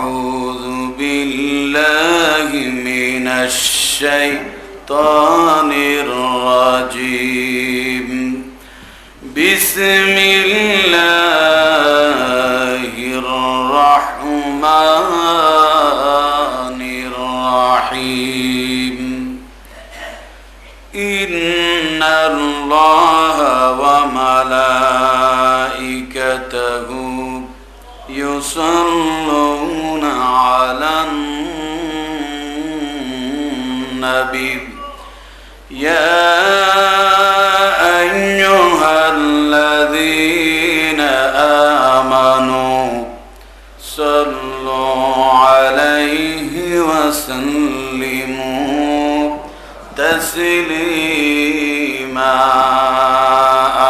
أعوذ بالله من الشيطان الرجيم بسم الله الرحمن الرحيم إن الله وملائكته يصلون على النبي يا أيها الذين آمنوا صلوا عليه وسلموا تسليما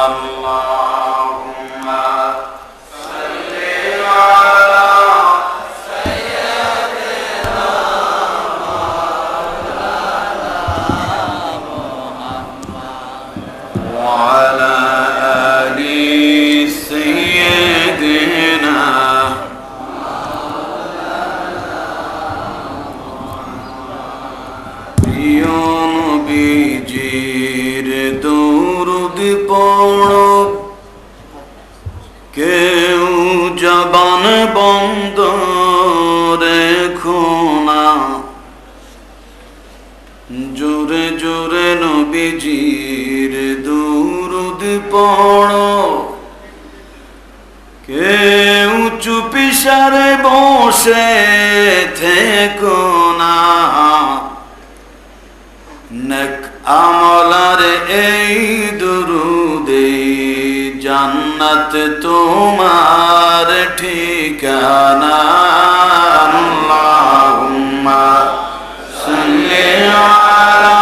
اللهم صل على سيدنا محمد وعلى آل سيدنا নবীজির দরুদ পড়ো কেউ জবান বন্ধ রেখো না জোরে জোরে নবীজির দরুদ পড়ো কেউ চুপিসারে বসে থেকো না নেক আমলার এই দুরুদে জান্নাত তোমার ঠিকানা আল্লাহুম্মা সাল্লি আলা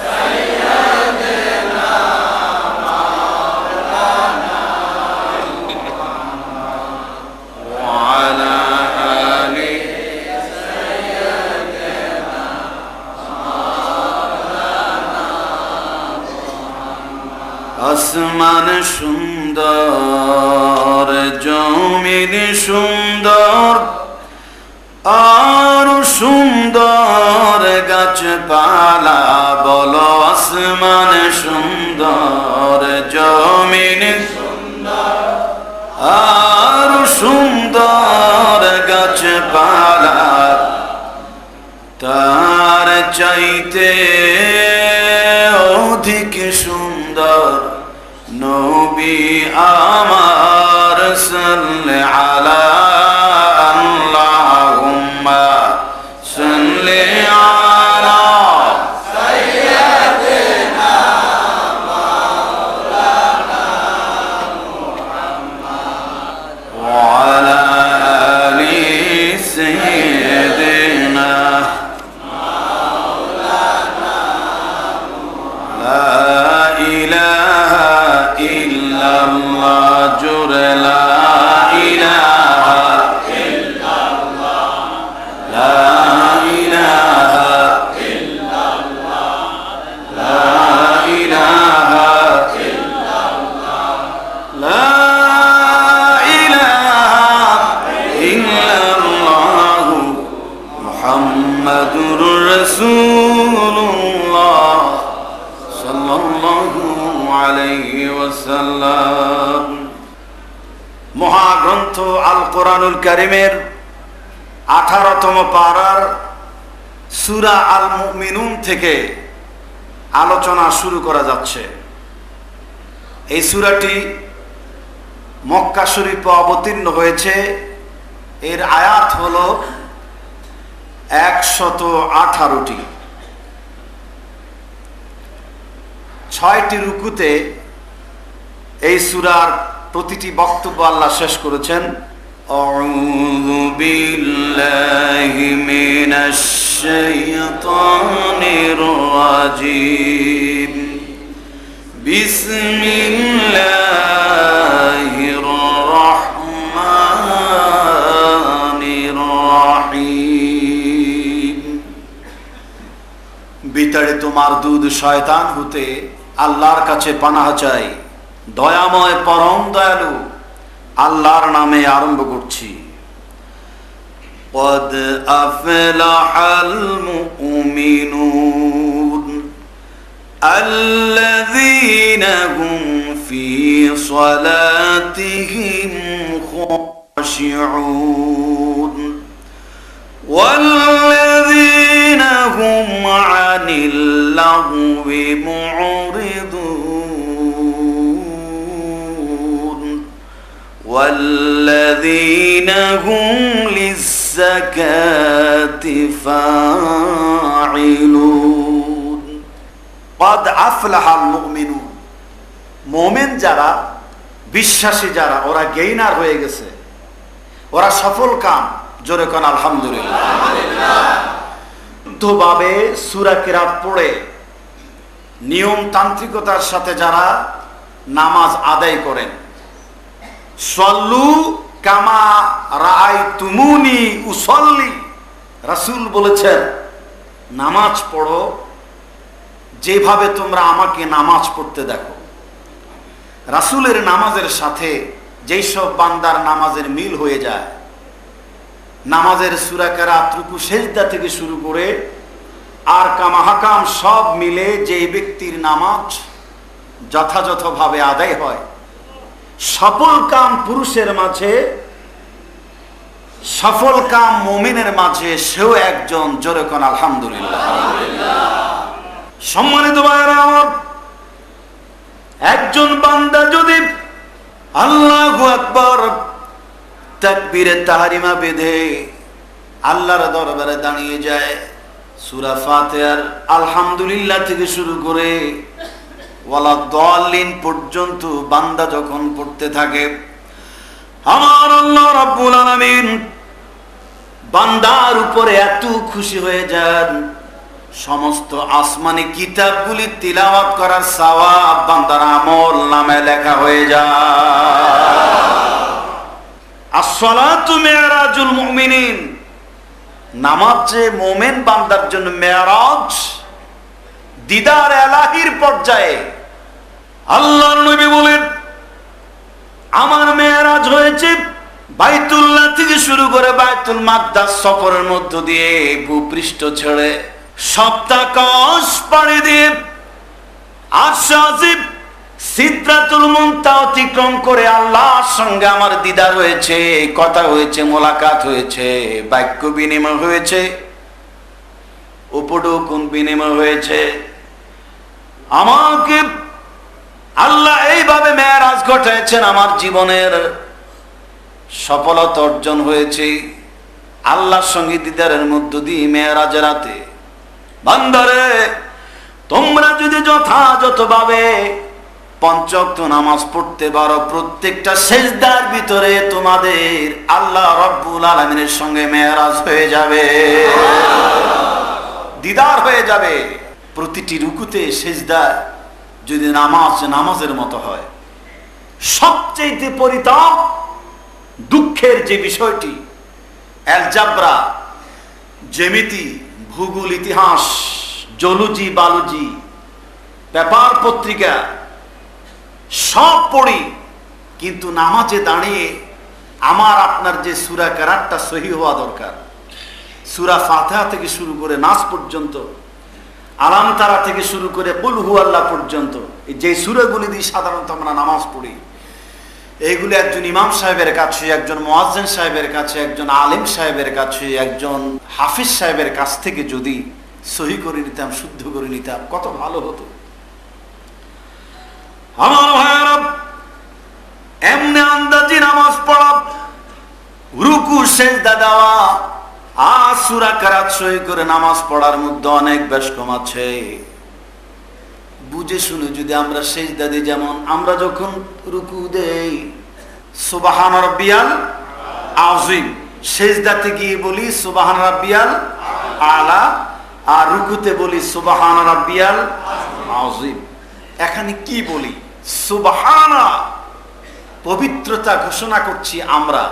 সাইয়্যিদিনা মাওলানা ওয়া আলা আলি আসমান সুন্দর জমিন সুন্দর আর সুন্দর গাছপালা বলো আসমান সুন্দর জমিন সুন্দর আর সুন্দর গাছপালা তার চাইতে অধিক সুন্দর নবী আমার সাল্লি আলা আল্লাহুম্মা সাল্লি আলা সাইয়্যিদিনা মাওলানা মুহাম্মদ ওয়া আলা আলি সাইয়্যিদিনা মাওলানা লা ইলাহা ইল্লাল্লাহ জোরে লা ইলাহা ইল্লাল্লাহ লা ইলাহা ইল্লাল্লাহ লা ইলাহা ইল্লাল্লাহ লা ইলাহা ইল্লাল্লাহ মুহাম্মাদুর রাসূলুল্লাহ সাল্লাল্লাহু আলাইহি ওয়াসাল্লাম। মহাগ্রন্থ আল কোরআনুল কারীমের 18তম পারার সূরা আল মুমিনুন থেকে আলোচনা শুরু করা যাচ্ছে। এই সূরাটি মক্কা শরীফে অবতীর্ণ হয়েছে। এর আয়াত হলো 118টি। 6টি রুকুতে এই সূরার প্রতিটি বক্তব্য আল্লাহ শেষ করেছেন। আউযু বিল্লাহি মিনাশ শাইতানির রাজিম বিসমিল্লাহির রাহমানির রাহিম। বিতাড়িত মারদুদ শয়তান হতে আল্লাহর কাছে পানাহ চাই। দয়াময় পরম দয়ালু আল্লাহর নামে আরম্ভ করছি। قد أفلح المؤمنون الذين هم في صلاتهم خاشعون والذين هم عن اللغو معرضون والذين هم للزكاة فاعلون قد أفلح المؤمنون মুমিন যারা, বিশ্বাসী যারা, ওরা গেইনার হয়ে গেছে, ওরা সফল কাম। জোরে কোন আলহামদুলিল্লাহ। শুদ্ধভাবে সূরা কিরাত পড়ে নিয়ম তান্ত্রিকতার সাথে যারা নামাজ আদায় করেন, সল্লু কামা রাআইতুমুনি উসল্লি, রাসূল বলেছেন নামাজ পড়ো যেভাবে তোমরা আমাকে নামাজ পড়তে দেখো। রাসূলের নামাজের সাথে যেই সব বান্দার নামাজের মিল হয়ে যায়, নামাজের সূরা কিরাত, রুকু, সেজদা থেকে শুরু করে আর কামাহাকাম সব মিলে যেই ব্যক্তির নামাজ যথাযথভাবে আদায় হয়, সফল কাম পুরুষের মাঝে, সফল কাম মুমিনের মাঝে, সেও একজন। জোরে কোন আলহামদুলিল্লাহ। সম্মানিত ভাইরা আমার, একজন বান্দা যদি আল্লাহু আকবার তাকবীরে তাহরিমা বেঁধে আল্লাহর দরবারে দাঁড়িয়ে যায়, সূরা ফাতিহার আলহামদুলিল্লাহ থেকে শুরু করে ওয়ালা দাল্লিন পর্যন্ত বান্দা যখন পড়তে থাকে, আমার আল্লাহ রাব্বুল আলামিন বান্দার উপরে এত খুশি হয়ে যান, সমস্ত আসমানি কিতাবগুলি তিলাওয়াত করার সওয়াব বান্দার আমল নামে লেখা হয়ে যায়। আসসালাতু মিরাজুল মুমিনিন, নামাজ যে মুমিন বান্দার জন্য মেরাজ, দিদার ইলাহির পর্যায়ে। আল্লাহর নবী বলেন আমার মেরাজ হয়েছে বাইতুল্লাহ থেকে শুরু করে বাইতুল মাকদাস সফরের মধ্য দিয়ে ভূপৃষ্ঠ ছেড়ে সপ্তাকাশ পাড়ি দিয়ে আরশে সিদরাতুল মুনতাহা অতিক্রম করে আল্লাহর সঙ্গে আমার দিদার হয়েছে, কথা হয়েছে, মোলাকাত হয়েছে, বাক্য বিনিময় হয়েছে, উপঢৌকন বিনিময় হয়েছে। আমাকে আল্লাহ এইভাবে মেরাজ ঘটাচ্ছেন, আমার জীবনের সফলতা অর্জন হয়েছে আল্লাহর সঙ্গে দিদারের মধ্য দিয়ে মেরাজের রাতে। বান্দারে, তোমরা যদি যথাযথভাবে পাঁচ ওয়াক্ত নামাজ পড়তে পারো, প্রত্যেকটা সিজদার ভিতরে তোমাদের আল্লাহ রাব্বুল আলামিনের সঙ্গে মেরাজ হয়ে যাবে, দিদার হয়ে যাবে। প্রতিটি রুকুতে সিজদা যদি নামাজের মতো হয়, সবচেয়ে পরিতাপ দুঃখের যে বিষয়টি, অ্যালজাবরা, জ্যামিতি, ভূগোল, ইতিহাস, জুলজি, বায়োলজি, পেপার পত্রিকা সব পড়ি, কিন্তু নামাজে দাঁড়িয়ে আমার আপনার যে সূরা কিরাতটা সহিহ হওয়া দরকার, সূরা ফাতিহা থেকে শুরু করে নাস পর্যন্ত, আলাম তারা থেকে শুরু করে কুল হুয়াল্লাহ পর্যন্ত, যে সূরাগুলি দিয়ে সাধারণত আমরা নামাজ পড়ি, এইগুলো একজন ইমাম সাহেবের কাছে, একজন মুয়াজ্জিন সাহেবের কাছে, একজন আলেম সাহেবের কাছে, একজন হাফিজ সাহেবের কাছ থেকে যদি সহি করে নিতাম, শুদ্ধ করে নিতাম, কত ভালো হতো। আমার ভাইয়েরা, এমনি আন্দাজি নামাজ পড়া, রুকু সেজদা দেওয়া আর সূরা কিরাত সহি করে নামাজ পড়ার মধ্যে অনেক বেশ কম আছে। বুঝে শুনে যদি আমরা সেজদা দিই, যেমন আমরা যখন রুকু দেই সুবহান রাব্বিয়াল আযীম, সেজদাতে গিয়ে বলি সুবহান রাব্বিয়াল আলা, আর রুকুতে বলি সুবহান রাব্বিয়াল আযীম। এখানে কি বলি? সুবহানা, পবিত্রতা ঘোষণা করছি আমরা,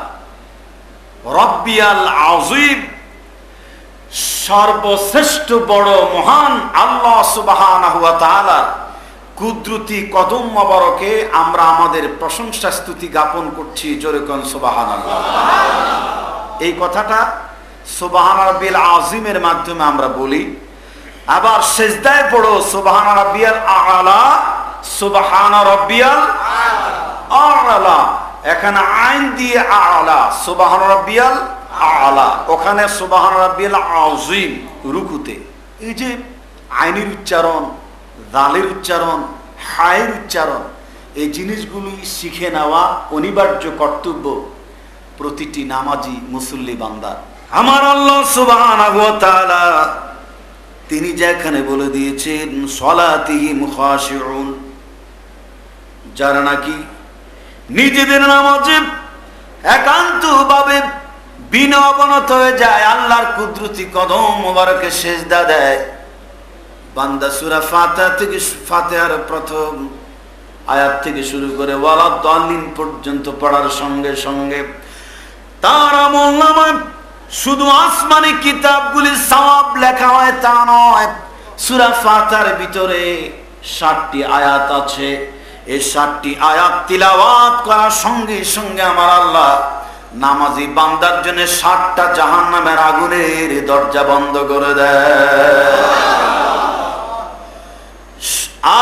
রব্বিয়াল আযীম, সর্বশ্রেষ্ঠ বড় মহান আল্লাহ সুবহানাহু ওয়া তাআলা কুদরতি কদম মোবারকে আমরা আমাদের প্রশংসা স্তুতি জ্ঞাপন করছি। জোরে কোন সুবহানাল্লাহ। এই কথাটা সুবহান রাব্বিল আযীমের মাধ্যমে আমরা বলি, আবার সিজদায় পড়ো সুবহান রাব্বিয়াল আ'লা, সুবহান রাব্বিয়াল আ'লা। এখানে আইন দিয়ে আ'লা, সুবহান রাব্বিয়াল আ'লা, ওখানে সুবহান রাব্বিয়াল আযীম রুকুতে। এই যে আইনের উচ্চারণ, দালের উচ্চারণ, হায়ের উচ্চারণ, এই জিনিসগুলি শিখে নেওয়া অনিবার্য কর্তব্য প্রতিটি নামাজি মুসল্লি বান্দার। আমার আল্লাহ সুবহানাহু ওয়া তাআলা তিনি যেখানে বলে দিয়েছেন সলাতিহিম খাশিউন, যারা নাকি নিজেদের নামাজে একান্তভাবে বিনয় অবনত হয়ে যায়, আল্লাহর কুদরতি কদম মোবারকে সেজদা দেয়। বান্দা সূরা ফাতিহা থেকে, ফাতিহার প্রথম আয়াত থেকে শুরু করে ওয়ালা দাল্লিন পর্যন্ত পড়ার সঙ্গে সঙ্গে তার আমলনামায় শুধু আসমানি কিতাবগুলি সওয়াব লেখা হয় তা নয়। সূরা ফাতিহার ভিতরে 60টি আয়াত আছে। এই 60টি আয়াত তিলাওয়াত করার সঙ্গে সঙ্গে আমার আল্লাহ নামাজি বান্দার জন্য 60টা জাহান্নামের আগুনের দরজা বন্ধ করে দেয়।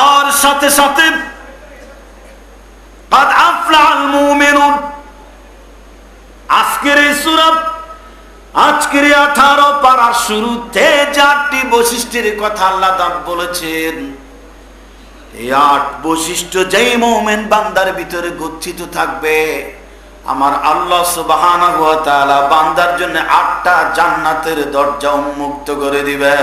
আর সাথে সাথে قد أفلح المؤمنون, আজকের এই সূরা, আজকের 18 পারার শুরুতে 4টি বৈশিষ্ট্যের কথা আল্লাহ তাআলা বলেছেন। এই 8 বৈশিষ্ট্য যেই মুমিন বান্দার ভিতরে গচ্ছিত থাকবে, আমার আল্লাহ সুবহানাহু ওয়া তাআলা বান্দার জন্য 8টা জান্নাতের দরজা উন্মুক্ত করে দিবে।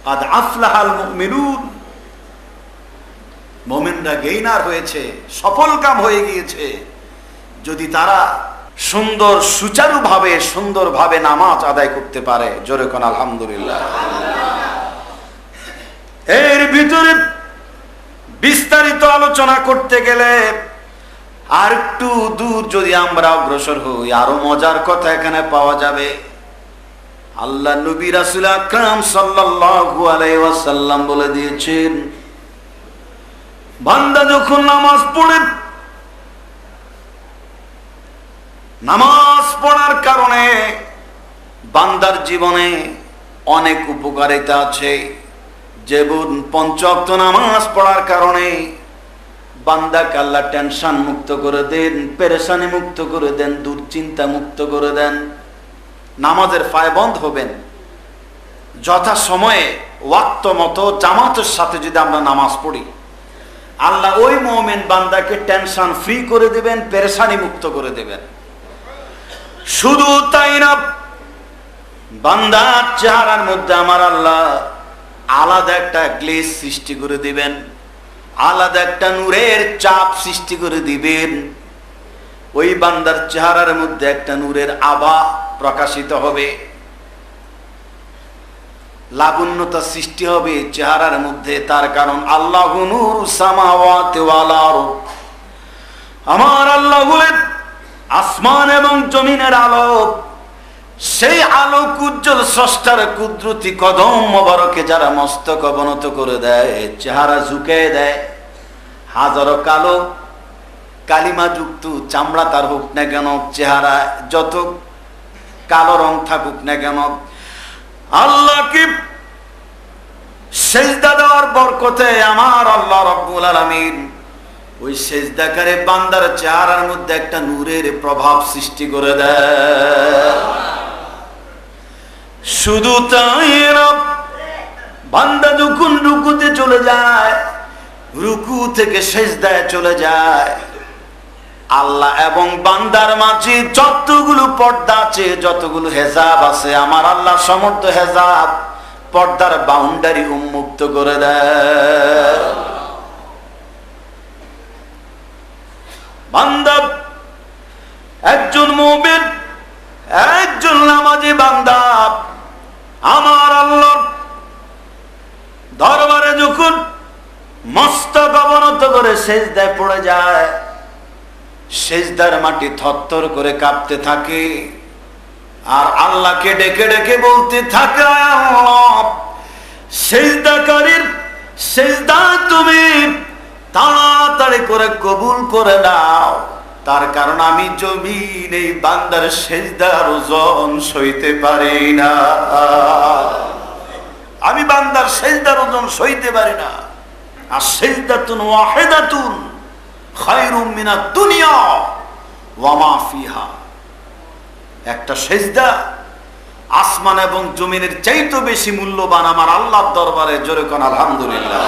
قد أفلح المؤمنون, মুমিনরা গেইনার হয়েছে, সফল কাম হয়ে গিয়েছে যদি তারা সুন্দরভাবে নামাজ আদায় করতে পারে। জোরে কোন আলহামদুলিল্লাহ। এর ভিতরে বিস্তারিত আলোচনা করতে গেলে আর একটু দূর যদি আমরা অগ্রসর হই, আরো মজার কথা এখানে পাওয়া যাবে। আল্লাহ নবী রাসূল আকরাম সাল্লাল্লাহু আলাইহি ওয়াসাল্লাম বলে দিয়েছেন, বান্দা যখন নামাজ পড়ে, নামাজ পড়ার কারণে বান্দার জীবনে অনেক উপকারিতা আছে। যেমন 5 ওয়াক্ত নামাজ পড়ার কারণে বান্দাকে আল্লাহ টেনশন মুক্ত করে দেন, পেরেশানি মুক্ত করে দেন, দুশ্চিন্তা মুক্ত করে দেন। নামাজের পায়বন্দ হবেন। যথা সময়ে ওয়াক্ত মতো জামাতের সাথে যদি আমরা নামাজ পড়ি, আল্লাহ ওই মুমিন বান্দাকে টেনশন ফ্রি করে দিবেন, পেরেশানি মুক্ত করে দিবেন। শুধু তাই না, বান্দার চেহারার মধ্যে আমার আল্লাহ আলাদা একটা গ্লেজ সৃষ্টি করে দিবেন, আলাদা একটা নূরের চাপ সৃষ্টি করে দিবেন। ওই বান্দার চেহারার মধ্যে একটা নূরের আভা প্রকাশিত হবে, লাবণ্যতা সৃষ্টি হবে চেহারার মধ্যে। তার কারণ আল্লাহু নূরুস সামাওয়াতি ওয়াল আরদ, আমার আল্লাহ বলেন আসমান এবং জমিনের আলো। সেই আলোক উজ্জ্বল স্রষ্টার কুদরতি কদম মোবারকে যারা মস্তক অবনত করে দেয়, চেহারা ঝুঁকে দেয়, হাজারো কালো কালিমা যুক্ত চামড়া তার হোক না কেন, চেহারা যত কালো রং থাকুক না কেন, আল্লাহকে সেজদা দেওয়ার বরকতে আমার আল্লাহ রাব্বুল আলামিন ওই সেজদাকারী বান্দার চেহারার মধ্যে একটা নূরের প্রভাব সৃষ্টি করে দেয়। শুধু তাই না, বান্দা যখন রুকুতে চলে যায়, রুকু থেকে সেজদায় চলে যায়, আল্লাহ এবং বান্দার মাঝে যতগুলো পর্দা আছে, যতগুলো হেজাব আছে, আমার আল্লাহ সমস্ত হেজাব পর্দার বাউন্ডারি উন্মুক্ত করে দেয়। বান্দা, একজন মুমিন, একজন নামাজি বান্দা আমার আল্লাহ দরবারে যখন মস্তক অবনত করে সেজদায় পড়ে যায়, সেজদার মাটি থরথর করে কাঁপতে থাকে, আর আল্লাহকে ডেকে ডেকে বলতে থাকে, আল্লাহ সেজদাকারীর সেজদা তুমি তাড়াতাড়ি করে কবুল করে দাও। তার কারণ আমি জমিন এই বান্দার সেজদার ওজন সইতে পারি না। আমি বান্দার সেজদার ওজন সইতে পারি না। আর সেজদাতুন ওয়াহিদাতুন খায়রুম মিনাদ দুনিয়া ওয়া মা ফিহা। একটা সেজদা আসমান এবং জমিনের চাইতে বেশি মূল্যবান আমার আল্লাহর দরবারে। জোরে কোন আলহামদুলিল্লাহ।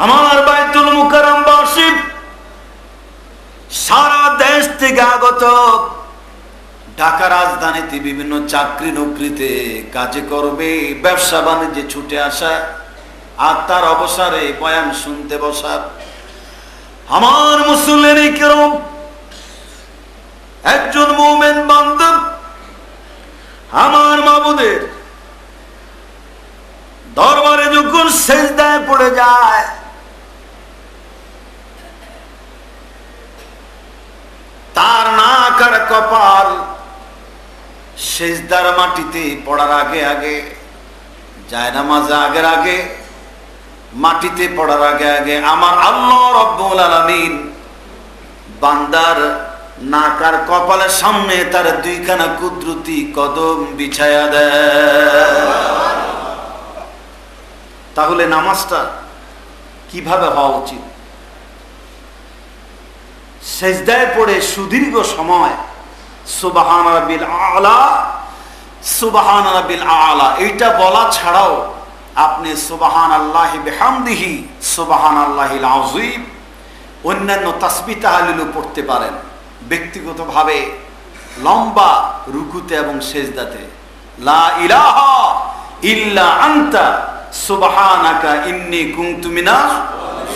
আমার বাইতুল মুকাররম বাসী সারা দেশ থেকে আগত, ঢাকা রাজধানীতে বিভিন্ন চাকরি নকরিতে কাজে করবে, ব্যবসা বাণিজ্যে ছুটে আসা, আর তার অবসরে বয়ান শুনতে বসা আমার মুসলিম কিরম একজন মুমিন বান্দা আমার মাবুদের দরবারে যখন সেজদায় পড়ে যায়, তার নাক আর কপাল সেজদার মাটিতে পড়ার আগে আগে, জায়নামাজে আগের আগে, মাটিতে পড়ার আগে আগে আমার আল্লাহ রাব্বুল আলামিন বান্দার নাক আর কপালের সামনে তার দুইখানা কুদরতি কদম বিছায়া দেয়। তাহলে নামাজটা কিভাবে হওয়া উচিত? সেজদায় পড়ে সুদীর্ঘ সময় সুবহান রাব্বিল আলা, সুবহান রাব্বিল আলা এইটা বলা ছাড়াও আপনি সুবহানাল্লাহি বিহামদিহি, সুবহানাল্লাহিল আযীম, অন্যান্য তাসবিহ তাহলিলও পড়তে পারেন। ব্যক্তিগতভাবে লম্বা রুকুতে এবং সেজদাতে লা ইলাহা ইল্লা আনতা সুবহানাকা ইন্নী কুনতু মিনাজ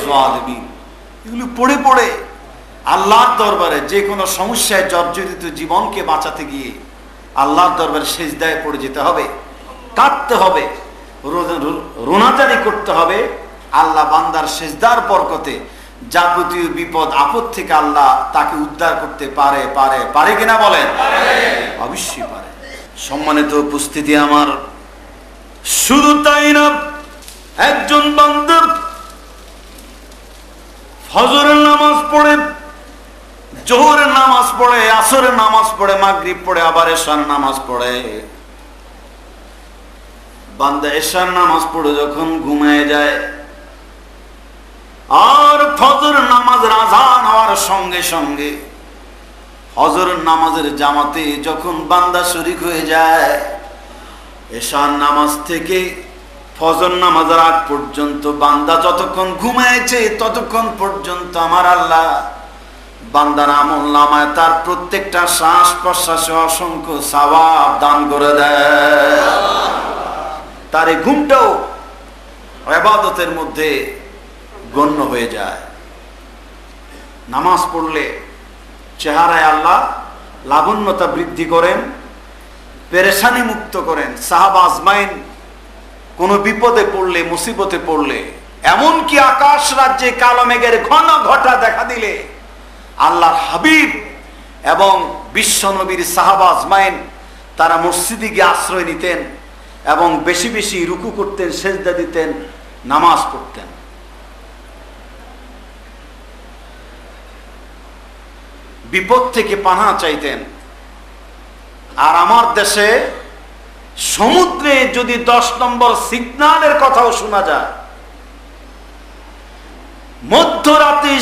জালিমিন, এগুলো পড়ে পড়ে আল্লাহর দরবারে যে কোনো সমস্যায় জর্জরিত জীবনকে বাঁচাতে গিয়ে আল্লাহর দরবারে সেজদায় পড়ে যেতে হবে, কাঁদতে হবে, রোনাজারি করতে হবে। আল্লাহ বান্দার সেজদার বরকতে যাবতীয় বিপদ আপদ থেকে আল্লাহ তাকে উদ্ধার করতে পারে। পারে পারে কিনা বলেন? অবশ্যই পারে। সম্মানিত উপস্থিতি আমার, শুধু তাই না, একজন বান্দা ফজরের নামাজ পড়ে, জোহরের নামাজ পড়ে, আসরের নামাজ পড়ে, মাগরিব পড়ে, আবার এশার নামাজ পড়ে। বান্দা এশার নামাজ পড়ে যখন ঘুমায় যায়, আর ফজর নামাজের আযান হওয়ার সঙ্গে সঙ্গে ফজর নামাজের জামাতে যখন বান্দা শরীক হয়ে যায়, এশার নামাজ থেকে ফজর নামাজের আগ পর্যন্ত বান্দা যতক্ষণ ঘুমাইছে ততক্ষণ পর্যন্ত আমার আল্লাহ বান্দার আমলনামায় তার প্রত্যেকটা শ্বাস প্রশ্বাসে অসংখ্য সওয়াব দান করে দেয়। তার এই ঘুমটাও ইবাদতের মধ্যে গণ্য হয়ে যায়। নামাজ পড়লে চেহারায় আল্লাহ লাবণ্যতা বৃদ্ধি করেন, পেরেশানি মুক্ত করেন। সাহাবা আজমাইন কোনো বিপদে পড়লে, মুসিবতে পড়লে, এমনকি আকাশ রাজ্যে কালো মেঘের ঘন ঘটা দেখা দিলে আল্লাহর হাবিব এবং বিশ্ব নবীর সাহাবা আজমাইন তারা মসজিদে গিয়ে আশ্রয় নিতেন এবং বেশি বেশি রুকু করতেন, সেজদা দিতেন, নামাজ পড়তেন। বিপদ থেকে পানা চাইতেন। আর আমার দেশে সমুদ্রে যদি 10 নম্বর সিগন্যালের কথাও শোনা যায়, মধ্যরাতে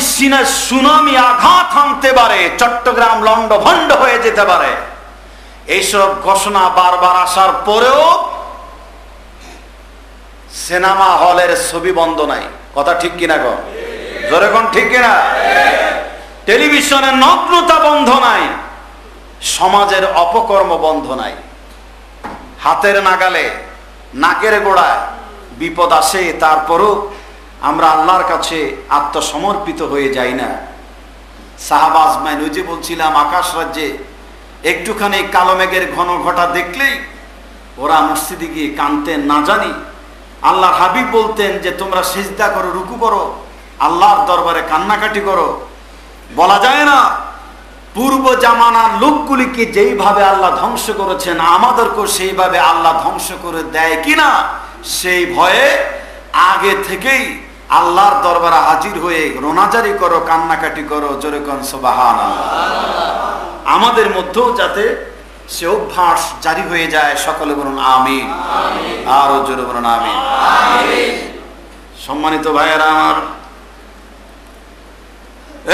সুনামি আঘাত হানতে পারে, চট্টগ্রাম লন্ডভন্ড হয়ে যেতে পারে, এইসব ঘোষণা বারবার আসার পরেও সিনেমা হলের ছবি বন্ধ নাই। কথা ঠিক কিনা গো? জোরে কোন ঠিক কিনা? টেলিভিশনের নগ্নতা বন্ধ নাই, সমাজের অপকর্ম বন্ধ নাই। হাতের নাগালে, নাকের গোড়ায় বিপদ আসে, তারপরও আমরা আল্লাহর কাছে আত্মসমর্পিত হয়ে যাই না। সাহাবা আজমাইন, ওই যে বলছিলাম আকাশ রাজ্যে একটুখানি কালো মেঘের ঘন ঘটা দেখলেই ওরা মসজিদে গিয়ে কাঁদতেন। না জানি আল্লাহর হাবিব বলতেন যে তোমরা সিজদা করো, রুকু করো, আল্লাহর দরবারে কান্নাকাটি করো। বলা যায় না পূর্ব জামানার লোকগুলিকে যেইভাবে আল্লাহ ধ্বংস করেছেন আমাদেরকেও সেইভাবে আল্লাহ ধ্বংস করে দেয় কিনা, সেই ভয়ে আগে থেকেই আল্লাহর দরবারে হাজির হয়ে রোনাজারি করো, কান্নাকাটি করো, জোরে কোন সুবহানাল্লাহ। আমাদের মধ্যেও যাতে সে অভ্যাস জারি হয়ে যায়, সকলে বলুন আমিন। আরো জোরে বলুন আমিন। সম্মানিত ভাইয়েরা আমার,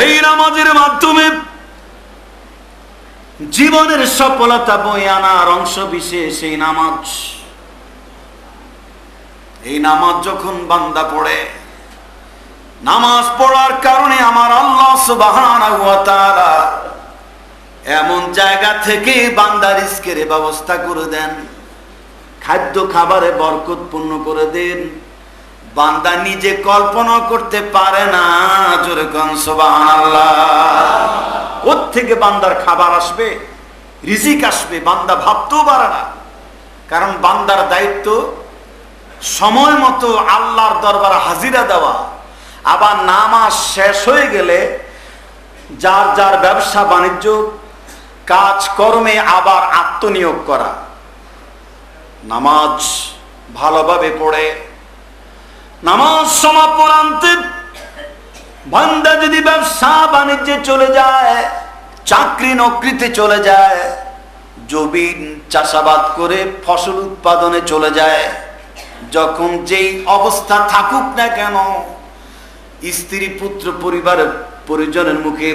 এই নামাজের মাধ্যমে জীবনের সফলতা বয়ে আনার অংশ বিশেষ এই নামাজ। এই নামাজ যখন বান্দা পড়ে, নামাজ পড়ার কারণে আমার আল্লাহ সুবহানাহু ওয়া তাআলা এমন জায়গা থেকে বান্দার রিজকের ব্যবস্থা করে দেন, খাদ্য খাবারে বরকতপূর্ণ করে দেন, বান্দা নিজে কল্পনা করতে পারে না। জোরে কোন সুবহানাল্লাহ। কোত্থেকে বান্দার খাবার আসবে, রিজিক আসবে, বান্দা ভাবতেও পারে না। কারণ বান্দার দায়িত্ব সময় মতো আল্লাহর দরবারে হাজিরা দেওয়া, আবার নামাজ শেষ হয়ে গেলে যার যার ব্যবসা বাণিজ্য কাজ কর্মে আবার আত্মনিয়োগ করা। নামাজ ভালোভাবে পড়ে নামাজ সমাপনান্তে বান্দা যদি ব্যবসা বাণিজ্যে চলে যায়, চাকরি নকরিতে চলে যায়, জমিন চাষাবাদ করে ফসল উৎপাদনে চলে যায়, যখন যেই অবস্থা থাকুক না কেন, স্ত্রী পুত্র পরিবারের পরিজনের মুখে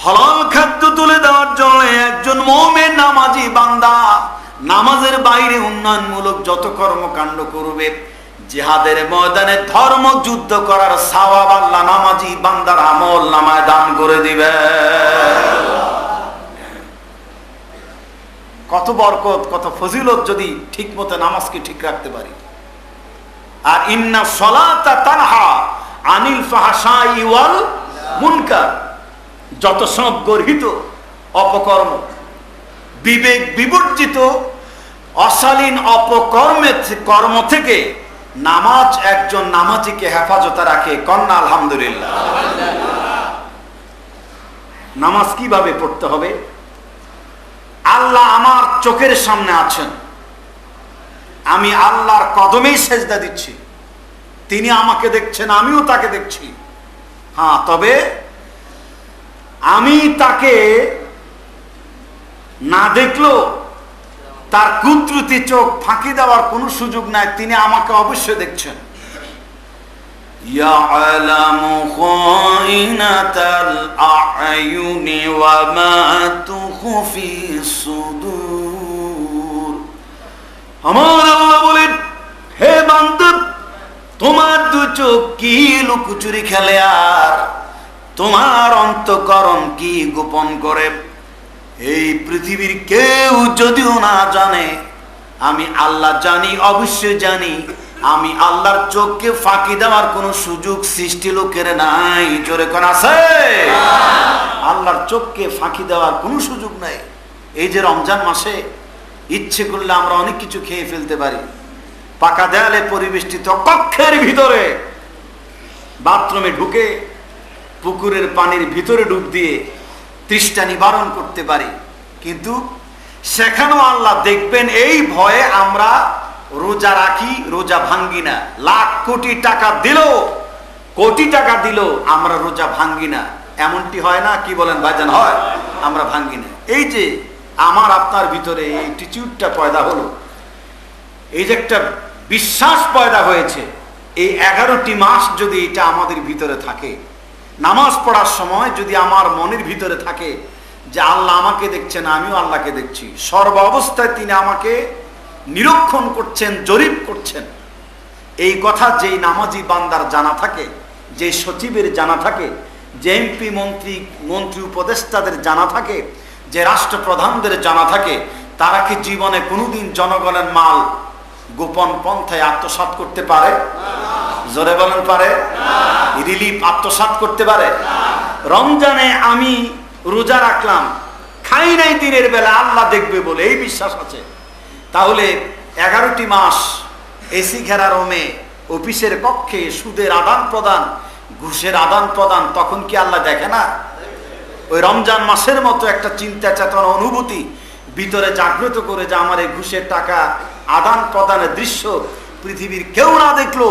হালাল খাদ্য তুলে দেওয়ার জন্য একজন মুমিন নামাজি বান্দা নামাজের বাইরে উন্নয়নমূলক যত কর্মকাণ্ড করবে, জিহাদের ময়দানে ধর্ম যুদ্ধ করার সওয়াব আল্লাহ নামাজি বান্দার আমল নামায় দান করে দিবে। কত বরকত, কত ফজিলত যদি ঠিক মতো নামাজকে ঠিক রাখতে পারি। আর ইন্না সলাতা তানহা আনিল ফাহশাই ওয়াল মুনকার, যত সব গর্হিত অপকর্ম, বিবেক বিবর্জিত অশালীন কর্ম থেকে নামাজ একজন নামাজিকে হেফাজতে রাখে। কন্যা আলহামদুলিল্লাহ। নামাজ কিভাবে পড়তে হবে? আল্লাহ আমার চোখের সামনে আছেন, আমি আল্লাহর কদমেই সেজদা দিচ্ছি, তিনি আমাকে দেখছেন, আমিও তাকে দেখছি। হ্যাঁ, তবে আমি তাকে না দেখলেও তার কুদরতি চোখ ফাঁকি দেওয়ার কোনো সুযোগ নাই, তিনি আমাকে অবশ্যই দেখছেন। ইয়ালামু খাইনাতাল আ'য়ুনি ওয়া মা তুখফিস সুদূর। আমার আল্লাহ বলেন, হে বান্দা, তোমার দু চোখ কি লুকোচুরি খেলে, আর তোমার অন্তঃকরণ কি গোপন করে, এই পৃথিবীর কেউ যদিও না জানে, আমি আল্লাহ জানি, অবশ্যই জানি। আমি আল্লাহর চোখকে ফাঁকি দেওয়ার কোনো সুযোগ সৃষ্টি লোকের নাই। জোরে কোন আছে? আল্লাহর চোখকে ফাঁকি দেওয়ার কোনো সুযোগ নাই। এই যে রমজান মাসে ইচ্ছে করলে আমরা অনেক কিছু খেয়ে ফেলতে পারি। পাকা দেয়ালে পরিবেষ্টিত কক্ষের ভিতরে বাথরুমে ঢুকে পুকুরের পানির ভিতরে ডুব দিয়ে তৃষ্ণা নিবারণ করতে পারি, কিন্তু সেখানেও আল্লাহ দেখবেন, এই ভয়ে আমরা রোজা রাখি, রোজা ভাঙ্গি না। লাখ কোটি টাকা দিল আমরা রোজা ভাঙ্গি না। এমনটি হয় না? কি বলেন ভাইজান? হয়, আমরা ভাঙ্গি না। এই যে আমার আপনার ভিতরে এই অ্যাটিটিউডটা পয়দা হলো, এই যে একটা বিশ্বাস পয়দা হয়েছে, এই 11টি মাস যদি এটা আমাদের ভিতরে থাকে, নামাজ পড়ার সময় যদি আমার মনের ভিতরে থাকে যে আল্লাহ আমাকে দেখছেন, আমিও আল্লাহকে দেখছি, সর্ব অবস্থায় তিনি আমাকে নিরীক্ষণ করছেন, জরিপ করছেন, এই কথা যেই নামাজি বান্দার জানা থাকে, যে সচিবের জানা থাকে, যে এমপি মন্ত্রী উপদেষ্টাদের জানা থাকে, যে রাষ্ট্রপ্রধানদের জানা থাকে, তারা কি জীবনে কোনোদিন জনগণের মাল গোপন পন্থায় আত্মসাৎ করতে পারে? জোরে বলেন, পারে? রিলিফ আত্মসাৎ করতে পারে? রমজানে আমি রোজা রাখলাম, খাই নাই দিনের বেলা, আল্লাহ দেখবে বলে এই বিশ্বাস আছে। তাহলে 11টি মাস এসি ঘেরা রুমে, অফিসের কক্ষে সুদের আদান প্রদান, ঘুষের আদান প্রদান, তখন কি আল্লাহ দেখে না? ওই রমজান মাসের মতো একটা চিন্তা চেতনা অনুভূতি ভিতরে জাগ্রত করে যে আমার এই ঘুষের টাকা আদান প্রদানের দৃশ্য পৃথিবীর কেউ না দেখলো,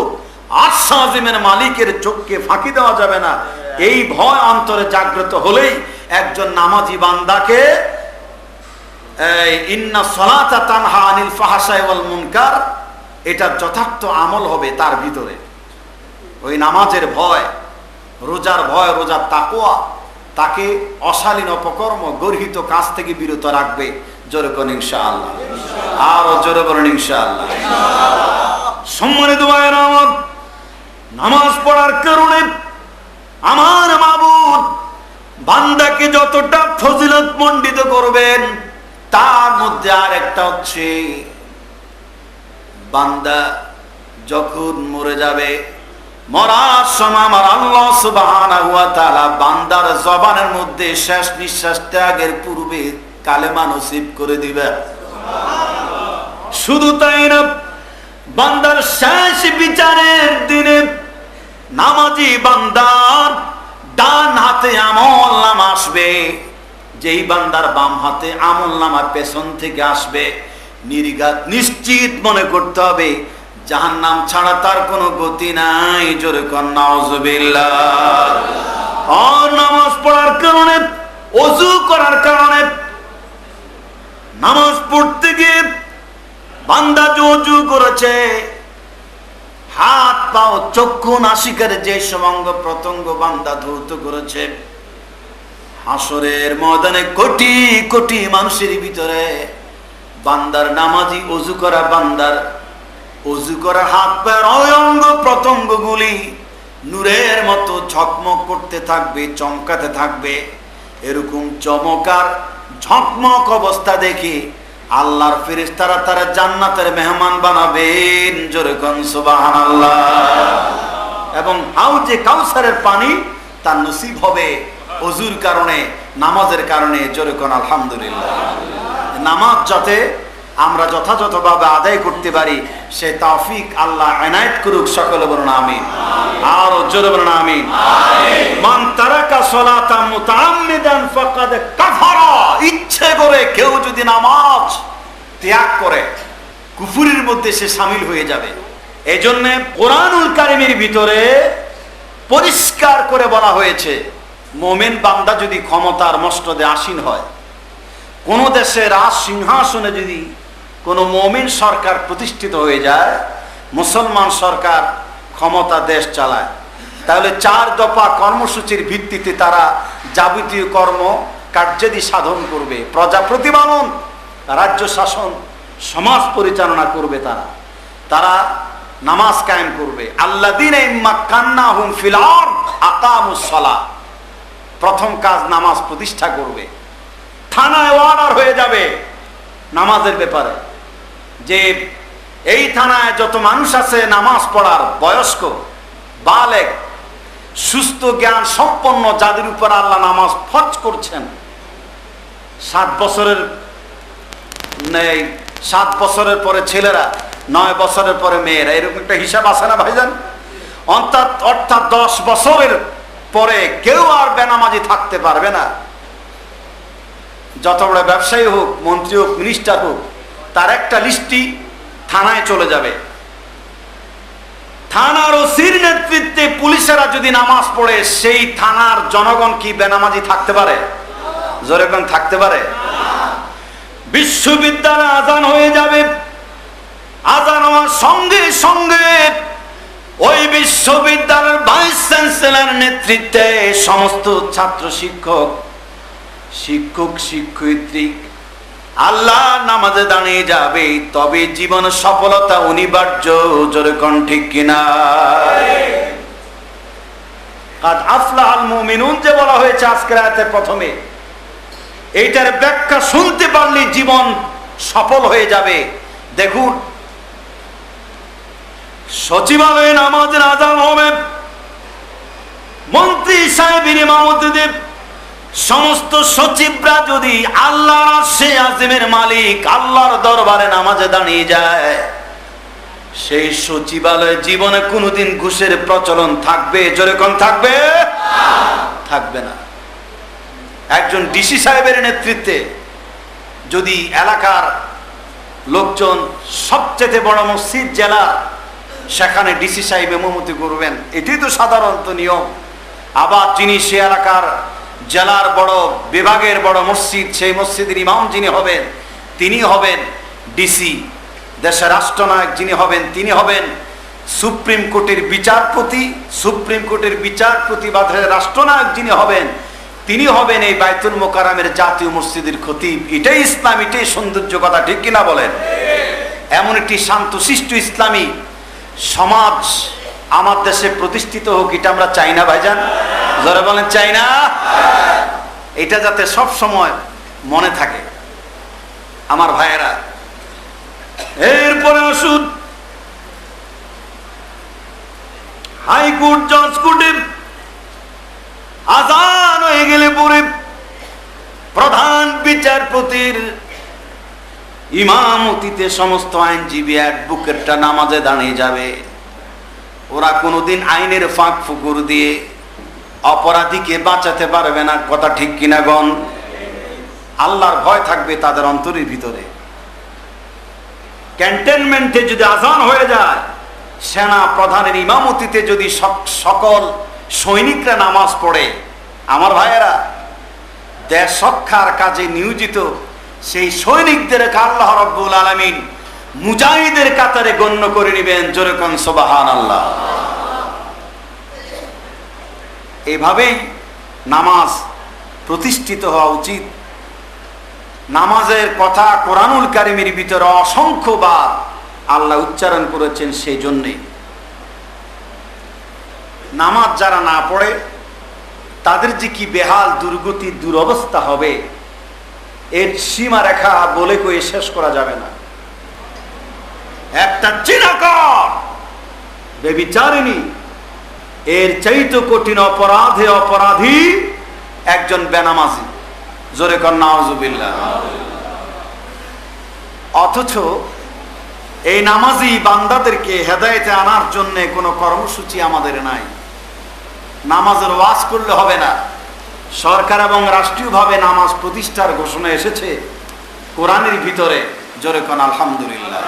আরশ আজিমের মালিকের চোখকে ফাঁকি দেওয়া যাবে না। এই ভয় অন্তরে জাগ্রত হলেই একজন নামাজি বান্দাকে ইন্না সলাতা তানহা আনিল ফাহশাই ওয়াল মুনকার, এটা যথার্থ আমল হবে তার ভিতরে। ওই নামাজের ভয়, রোজার ভয়, রোজার তাকওয়া তাকে অশালীন অপকর্ম গর্হিত কাজ থেকে বিরত রাখবে। জোরে কোন ইনশাআল্লাহ, আরো জোরে বলেন ইনশাআল্লাহ। সম্মানিত ভাইয়েরা আমার, নামাজ পড়ার কারণে আমার মাবুদ বান্দাকে যতটা ফজিলত মণ্ডিত করবেন, তার মধ্যে আর একটা হচ্ছে বান্দা যখন মরে যাবে, মরার সময় আমার আল্লাহ সুবহানাহু ওয়া তাআলা বান্দার জবানের মধ্যে শেষ নিঃশ্বাস ত্যাগের পূর্বে কালেমা নসিব করে দিবে। শুধু তাই না, বান্দার শেষ বিচারের দিনে নামাজি বান্দার ডান হাতে আমলনামা আসবে, যেই বান্দার বাম হাতে আমলনামা পেছন থেকে আসবে। নির্ঘাত নিশ্চিত মনে করতে হবে জাহান্নাম ছাড়া তার কোনো গতি নাই। জোরে কোন নাউজুবিল্লাহ। আর নামাজ পড়ার কারণে, ওযু করার কারণে, নামাজ পড়তে গিয়ে বান্দা যে ওযু করেছে, হাত পা চক্ষু নাসিকার যে সমঙ্গ প্রত্যঙ্গ বান্দা ধৌত করেছে, হাসরের ময়দানে কোটি কোটি মানুষের ভিতরে বান্দার নামাজি ওযু করা বান্দার ওযু করা হাত পায়ের অঙ্গ প্রত্যঙ্গ গুলি নূরের মতো ঝকমক করতে থাকবে, চমকাতে থাকবে। এরকম চমকার ঝকমক অবস্থা দেখে আল্লাহর ফেরেশতারা তারা জান্নাতের মেহমান বানাবেন। জোরে কোন সুবহানাল্লাহ। এবং হাউজে কাউসারের পানি তার নসিব হবে ওযুর কারণে, নামাজের কারণে। জোরে কোন আলহামদুলিল্লাহ। নামাজ যাতে আমরা যথাযথভাবে আদায় করতে পারি সে তৌফিক আল্লাহ এনায়েত করুক। সকলে বলুন আমিন, আর জোরে বলুন আমিন। মান তারাকা সালাতা মুতাআম্মিদান ফাকাদ কাফারা, ইচ্ছে করে কেউ যদি নামাজ ত্যাগ করে কুফরির মধ্যে সে শামিল হয়ে যাবে। এজন্য কোরআনুল কারীমের ভিতরে পরিষ্কার করে বলা হয়েছে, মুমিন বান্দা যদি ক্ষমতার মসনদে আসীন হয়, কোন দেশে রাজ সিংহাসনে যদি কোন মুমিন সরকার প্রতিষ্ঠিত হয়ে যায়, মুসলমান সরকার ক্ষমতা দেশ চালায়, তাহলে 4 দফা কর্মসূচির ভিত্তিতে তারা যাবতীয় কর্ম কার্যাদি সাধন করবে, প্রজা প্রতিপালন, রাজ্য শাসন, সমাজ পরিচালনা করবে। তারা নামাজ কায়েম করবে। আল্লাযীনা ইম্মাক্কান্নাহুম ফিল আরদ আকামুস সালাহ, প্রথম কাজ নামাজ প্রতিষ্ঠা করবে। থানায় অর্ডার হয়ে যাবে নামাজের ব্যাপারে, যে এই থানায় যত মানুষ আছে নামাজ পড়ার বয়স্ক, বালেগ, সুস্থ জ্ঞান সম্পন্ন, যাদের উপর আল্লাহ নামাজ ফরজ করছেন, 7 বছরের পরে ছেলেরা, 9 বছরের পরে মেয়েরা, এরকম একটা হিসাব আছে না ভাইজান? অর্থাৎ 10 বছরের পরে কেউ আর বেনামাজি থাকতে পারবে না। যত বড় ব্যবসায়ী হোক, মন্ত্রী হোক, মিনিস্টার হোক, তার একটা লিস্টি থানায় চলে যাবে। থানার ওসির নেতৃত্বে পুলিশেরা যদি নামাজ পড়ে, সেই থানার জনগণ কি বেনামাজি থাকতে পারে? জোরে কোন থাকতে পারে? বিশ্ববিদ্যালয়ে আজান হয়ে যাবে, আজান হওয়ার সঙ্গে সঙ্গে ওই বিশ্ববিদ্যালয়ের ভাইস চ্যান্সেলর নেতৃত্বে সমস্ত ছাত্র শিক্ষক শিক্ষয়িত্রী আল্লাহ নামাজে দাঁড়িয়ে যাবে, তবে জীবন সফলতা অনিবার্য। জোরে কোন ঠিক কিনা? কাদ আফলাহাল মুমিনুন যে বলা হয়েছে আজকের আয়াতের প্রথমে, এইটার ব্যাখ্যা শুনতে পারলে জীবন সফল হয়ে যাবে। দেখুন, সচিবালয়ে নামাজের আযান হবে, মন্ত্রী সাহেবের ইমামতিতে সমস্ত সচিবরা যদি আল্লাহর আরশে আজিমের মালিক আল্লাহর দরবারে নামাজে দাঁড়িয়ে যায়, সেই সচিবালয়ে জীবনে কোনোদিন ঘুষের প্রচলন থাকবে? জোরে কোন থাকবে? থাকবে না। একজন ডিসি সাহেবের নেতৃত্বে যদি এলাকার লোকজন, সবচেয়ে বড় মসজিদ জেলা সেখানে ডিসি সাহেব ইমামতি করবেন, এটাই তো সাধারণত নিয়ম। আবার যিনি সে এলাকার জেলার বড় বিভাগের বড় মসজিদ, সেই মসজিদের ইমাম যিনি হবেন তিনি হবেন ডিসি। দেশের রাষ্ট্রনায়ক যিনি হবেন তিনি হবেন সুপ্রিম কোর্টের বিচারপতি। সুপ্রিম কোর্টের বিচারপতি বা রাষ্ট্রনায়ক যিনি হবেন তিনি হবেন এই বাইতুল মোকাররমের জাতীয় মসজিদের খতিব। এটাই ইসলাম, এটাই সৌন্দর্য, কথা ঠিক কিনা বলেন? এমন একটি শান্তশিষ্ট ইসলামী সমাজ আমার দেশে প্রতিষ্ঠিত হোক, এটা আমরা চাই না ভাইজান? যারা বলেন চাই না, এটা যাতে সব সময় মনে থাকে আমার ভাইয়েরা। এরপরে আসুন হাইকোর্ট জজ কোর্টে আজান হয়ে গেলে পরে প্রধান বিচারপতির ইমামতিতে সমস্ত আইনজীবী অ্যাডভোকেটরা নামাজে দাঁড়িয়ে যাবে। ওরা কোনোদিন আইনের ফাঁক ফুকুর দিয়ে অপরাধীকে বাঁচাতে পারবে না, কথা ঠিক কিনা গণ? আল্লাহর ভয় থাকবে তাদের অন্তরের ভিতরে। ক্যান্টনমেন্টে যদি আজান হয়ে যায়, সেনা প্রধানের ইমামতিতে যদি সকল সৈনিকরা নামাজ পড়ে, আমার ভাইয়েরা, দেশ রক্ষার কাজে নিয়োজিত সেই সৈনিকদেরকে আল্লাহ রাব্বুল আলামিন মুজাহিদের কাতারে গণ্য করে নেবেন। জোরে কোন সুবহানাল্লাহ। এইভাবেই নামাজ প্রতিষ্ঠিত হওয়া উচিত। নামাজের কথা কোরআনুল কারীমের ভিতরে অসংখ্যবার আল্লাহ উচ্চারণ করেছেন। সেই জন্যেই নামাজ যারা না পড়ে তাদের যে কি বেহাল দুর্গতি দুরবস্থা হবে, এর সীমারেখা বলে কয়ে শেষ করা যাবে না। একটা জিনাকার বেবিচারিণী, এর চাইতে কঠিন অপরাধে অপরাধী একজন বেনামাজি। জোরে কর নাউজুবিল্লাহ। অথচ এই নামাজি বান্দাদেরকে হেদায়েতে আনার জন্য কোনো কর্মসূচি আমাদের নাই। নামাজের ওয়াজ করলে হবে না। সরকার এবং রাষ্ট্রীয়ভাবে নামাজ প্রতিষ্ঠার ঘোষণা এসেছে কোরআনের ভিতরে। জোরে কোন আলহামদুলিল্লাহ।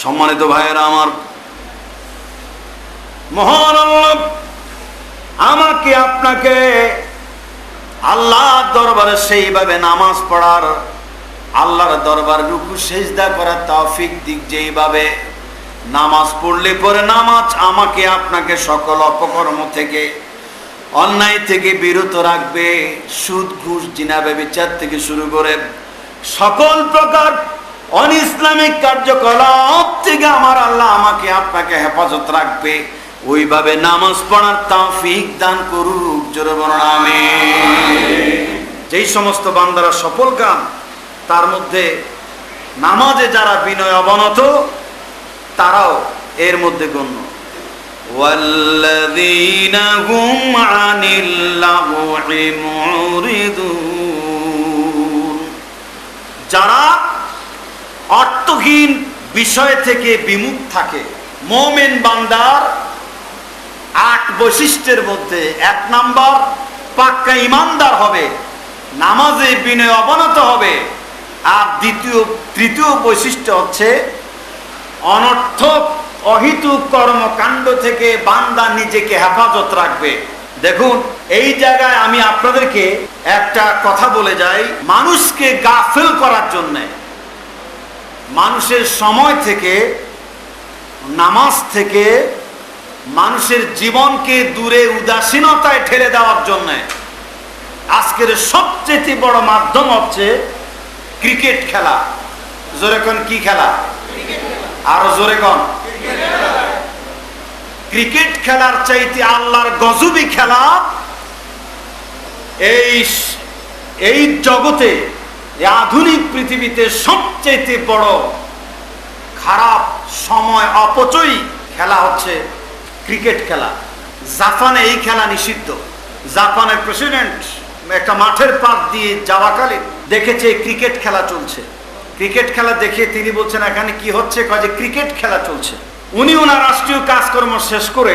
সম্মানিত ভাইয়েরা আমার, মহান আল্লাহ আমাকে আপনাকে আল্লাহর দরবারে সেইভাবে নামাজ পড়ার, আল্লাহর দরবার রুকু সেজদা করার তৌফিক দিক। যেইভাবে নামাজ পড়লে পরে নামাজ আমাকে আপনাকে সকল অপকর্ম থেকে, অন্যায় থেকে বিরত রাখবে। সুদ ঘুষ জিনা ব্যভিচার থেকে শুরু করে সকল প্রকার অনইসলামিক কার্যকলাপ থেকে আমার আল্লাহ আমাকে আপনাকে হেফাজত রাখবে। ওইভাবে নামাজ পড়ার তৌফিক দান করুক। জোরে বলুন আমিন। যেই সমস্ত বান্দারা সফল কাম, তার মধ্যে নামাজে যারা বিনয় অবনত তারাও এর মধ্যে গণ্য। ওয়াল্লাযীনা হুম আনিল লাগwi মুরিদুন, যারা অর্থহীন বিষয় থেকে বিমুখ থাকে। মুমিন বান্দার 8 বৈশিষ্ট্যের মধ্যে 1 নাম্বার পাক্কা ঈমানদার হবে, নামাজে বিনয় অবনত হবে। আর তৃতীয় বৈশিষ্ট্য হচ্ছে অনর্থক অহিতুক কর্মকাণ্ড থেকে বান্দা নিজেকে হেফাজত রাখবে। দেখুন, এই জায়গায় আমি আপনাদেরকে একটা কথা বলে যাই। মানুষকে গাফেল করার জন্য, মানুষের সময় থেকে, নামাজ থেকে, মানুষের জীবনকে দূরে উদাসীনতায় ঠেলে দেওয়ার জন্য আজকের সবচেয়ে বড় মাধ্যম হচ্ছে ক্রিকেট খেলা। জোরে কোন কি খেলা? আরো জোরে কোন? ক্রিকেট খেলার চাইতে আল্লাহর গজবী খেলা এই জগতে, আধুনিক পৃথিবীতে সবচেয়ে বড় খারাপ সময় অপচয় খেলা হচ্ছে ক্রিকেট খেলা। জাপানে এই খেলা নিষিদ্ধ। জাপানের প্রেসিডেন্ট একটা মাঠের পাশ দিয়ে যাওয়াকালীন দেখেছে ক্রিকেট খেলা চলছে। ক্রিকেট খেলা দেখে তিনি বলছেন এখানে কি হচ্ছে? কয় যে ক্রিকেট খেলা চলছে। উনি ওনার রাষ্ট্রীয় কাজকর্ম শেষ করে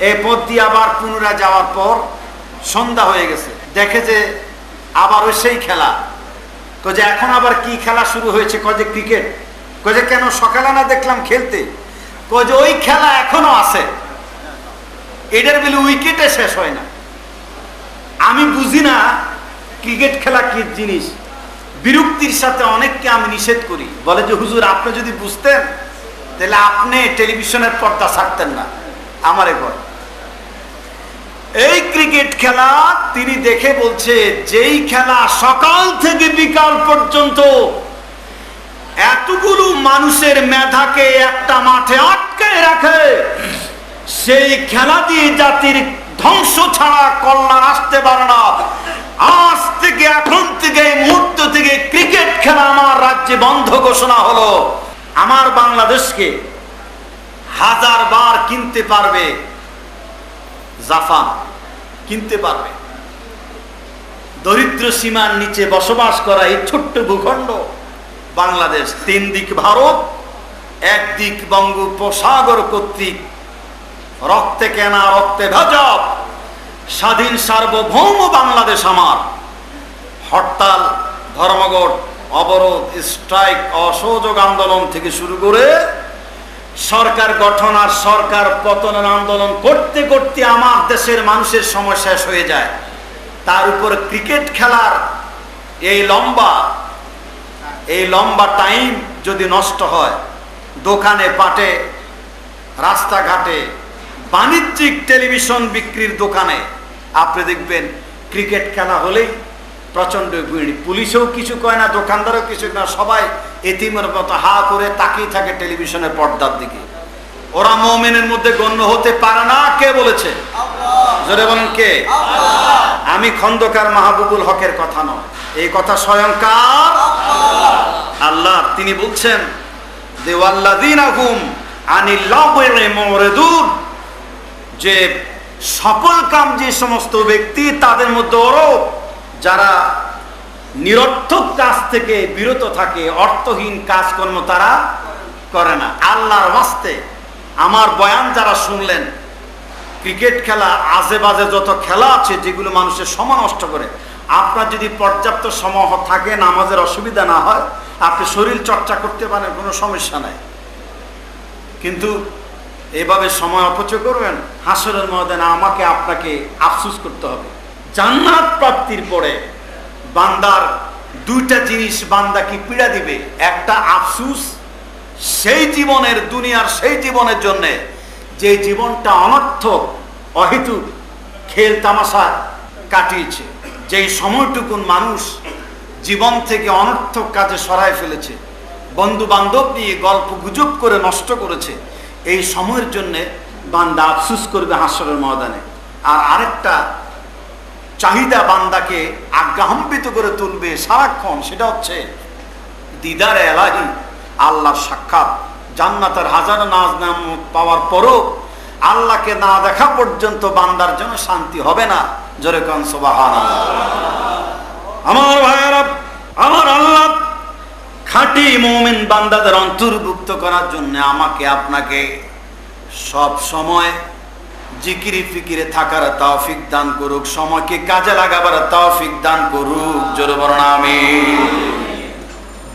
এই পথ দিয়ে আবার পুনরায় যাওয়ার পর সন্ধ্যা হয়ে গেছে, দেখে যে আবার ওই সেই খেলা। কয় যে এখন আবার কি খেলা শুরু হয়েছে? কয় যে ক্রিকেট। কয় যে কেন সকালে না দেখলাম খেলতে? কয় যে ওই খেলা এখনো আছে, এটার বলে উইকেটে শেষ হয় না। আমি বুঝি না ক্রিকেট খেলা কি জিনিস, বিরক্তির সাথে অনেককে আমি নিষেধ করি। বলে যে হুজুর আপনি যদি বুঝতেন তাহলে আপনি টেলিভিশনের পর্দা ছাড়তেন না। আমারে বল, এই ক্রিকেট খেলা তিনি দেখে বলছে যেই খেলা সকাল থেকে বিকাল পর্যন্ত এতগুলো মানুষের মেধাকে একটা মাঠে আটকে রাখে, সেই খেলা দিয়ে জাতির ধ্বংস ছাড়া কল্যাণ আসতে পারে না। আজ থেকে, এখন থেকে, এই মুহূর্ত থেকে ক্রিকেট খেলা আমার রাজ্যে বন্ধ ঘোষণা হলো। আমার বাংলাদেশকে 1000 বার কিনতে পারবে জাপান, কিনতে পারবে। দরিদ্র সীমার নিচে বসবাস করা এই ছোট্ট ভূখণ্ড বাংলাদেশ, 3 দিক ভারত, 1 দিক বঙ্গোপসাগর কর্তৃক রক্তে কেনা রক্তে ভেজা স্বাধীন সার্বভৌম বাংলাদেশ আমার। হরতাল, ধর্মঘট, অবরোধ, স্ট্রাইক, অসহযোগ আন্দোলন থেকে শুরু করে সরকার গঠন আর সরকার পতনের আন্দোলন করতে করতে আমার দেশের মানুষের সময় শেষ হয়ে যায়। তার উপর ক্রিকেট খেলার এই লম্বা টাইম যদি নষ্ট হয়, দোকানে পাটে, রাস্তাঘাটে, বাণিজ্যিক টেলিভিশন বিক্রির দোকানে আপনি দেখবেন ক্রিকেট খেলা হলেই প্রচন্ড ভিড়। পুলিশও কিছু কয় না, দোকানদারও কিছু না, সবাই এতিমের মতো হা করে তাকিয়ে থাকে টেলিভিশনের পর্দার দিকে। ওরা মুমিনের মধ্যে গণ্য হতে পারে না। কে বলেছে? জোরে বলেন কে? আমি খন্দকার মাহবুবুল হকের কথা নয়, এই কথা স্বয়ংকার আল্লাহ। তিনি বলছেন যে সফল কাম যে সমস্ত ব্যক্তি, তাদের মধ্যে ওরও যারা নিরর্থক কাজ থেকে বিরত থাকে, অর্থহীন কাজকর্ম তারা করে না। আল্লাহর ওয়াস্তে আমার বয়ান যারা শুনলেন, ক্রিকেট খেলা, আজে বাজে যত খেলা আছে যেগুলো মানুষের সময় নষ্ট করে, আপনার যদি পর্যাপ্ত সময় থাকে, নামাজের অসুবিধা না হয়, আপনি শরীর চর্চা করতে পারেন, কোনো সমস্যা নাই। কিন্তু এভাবে সময় অপচয় করবেন, হাসরের ময়দানে আমাকে আপনাকে আফসোস করতে হবে। জান্নাত প্রাপ্তির পরে বান্দার 2টা জিনিস বান্দাকে পীড়া দিবে। একটা আফসোস সেই জীবনের, দুনিয়ার সেই জীবনের জন্য যে জীবনটা অনর্থক, অহেতুক খেল তামাশা কাটিয়েছে, যেই সময়টুকুন মানুষ জীবন থেকে অনর্থক কাজে সরায় ফেলেছে, বন্ধু বান্ধব নিয়ে গল্প গুজব করে নষ্ট করেছে, এই সময়ের জন্য বান্দা আফসোস করবে হাসরের ময়দানে। আর আরেকটা চাহিদা বান্দাকে আজ্ঞাহম্বিত করে তুলবে সারাক্ষণ, সেটা হচ্ছে দিদারে এলাহি, আল্লাহর সাক্ষাৎ। জান্নাতের হাজার নাজ নাম পাওয়ার পরও আল্লাহকে না দেখা পর্যন্ত বান্দার জন্য শান্তি হবে না। জোরে কোন সুবহানাল্লাহ। আমার ভাইয়েরা, আমার আল্লাহ খাঁটি মুমিন বান্দাদের অন্তর্ভুক্ত করার জন্য আমাকে আপনাকে সব সময় জিকিরি ফিকিরে থাকার তৌফিক দান করুক, সময়কে কাজে লাগাবার তৌফিক দান করুক। জোরে বলুন আমিন।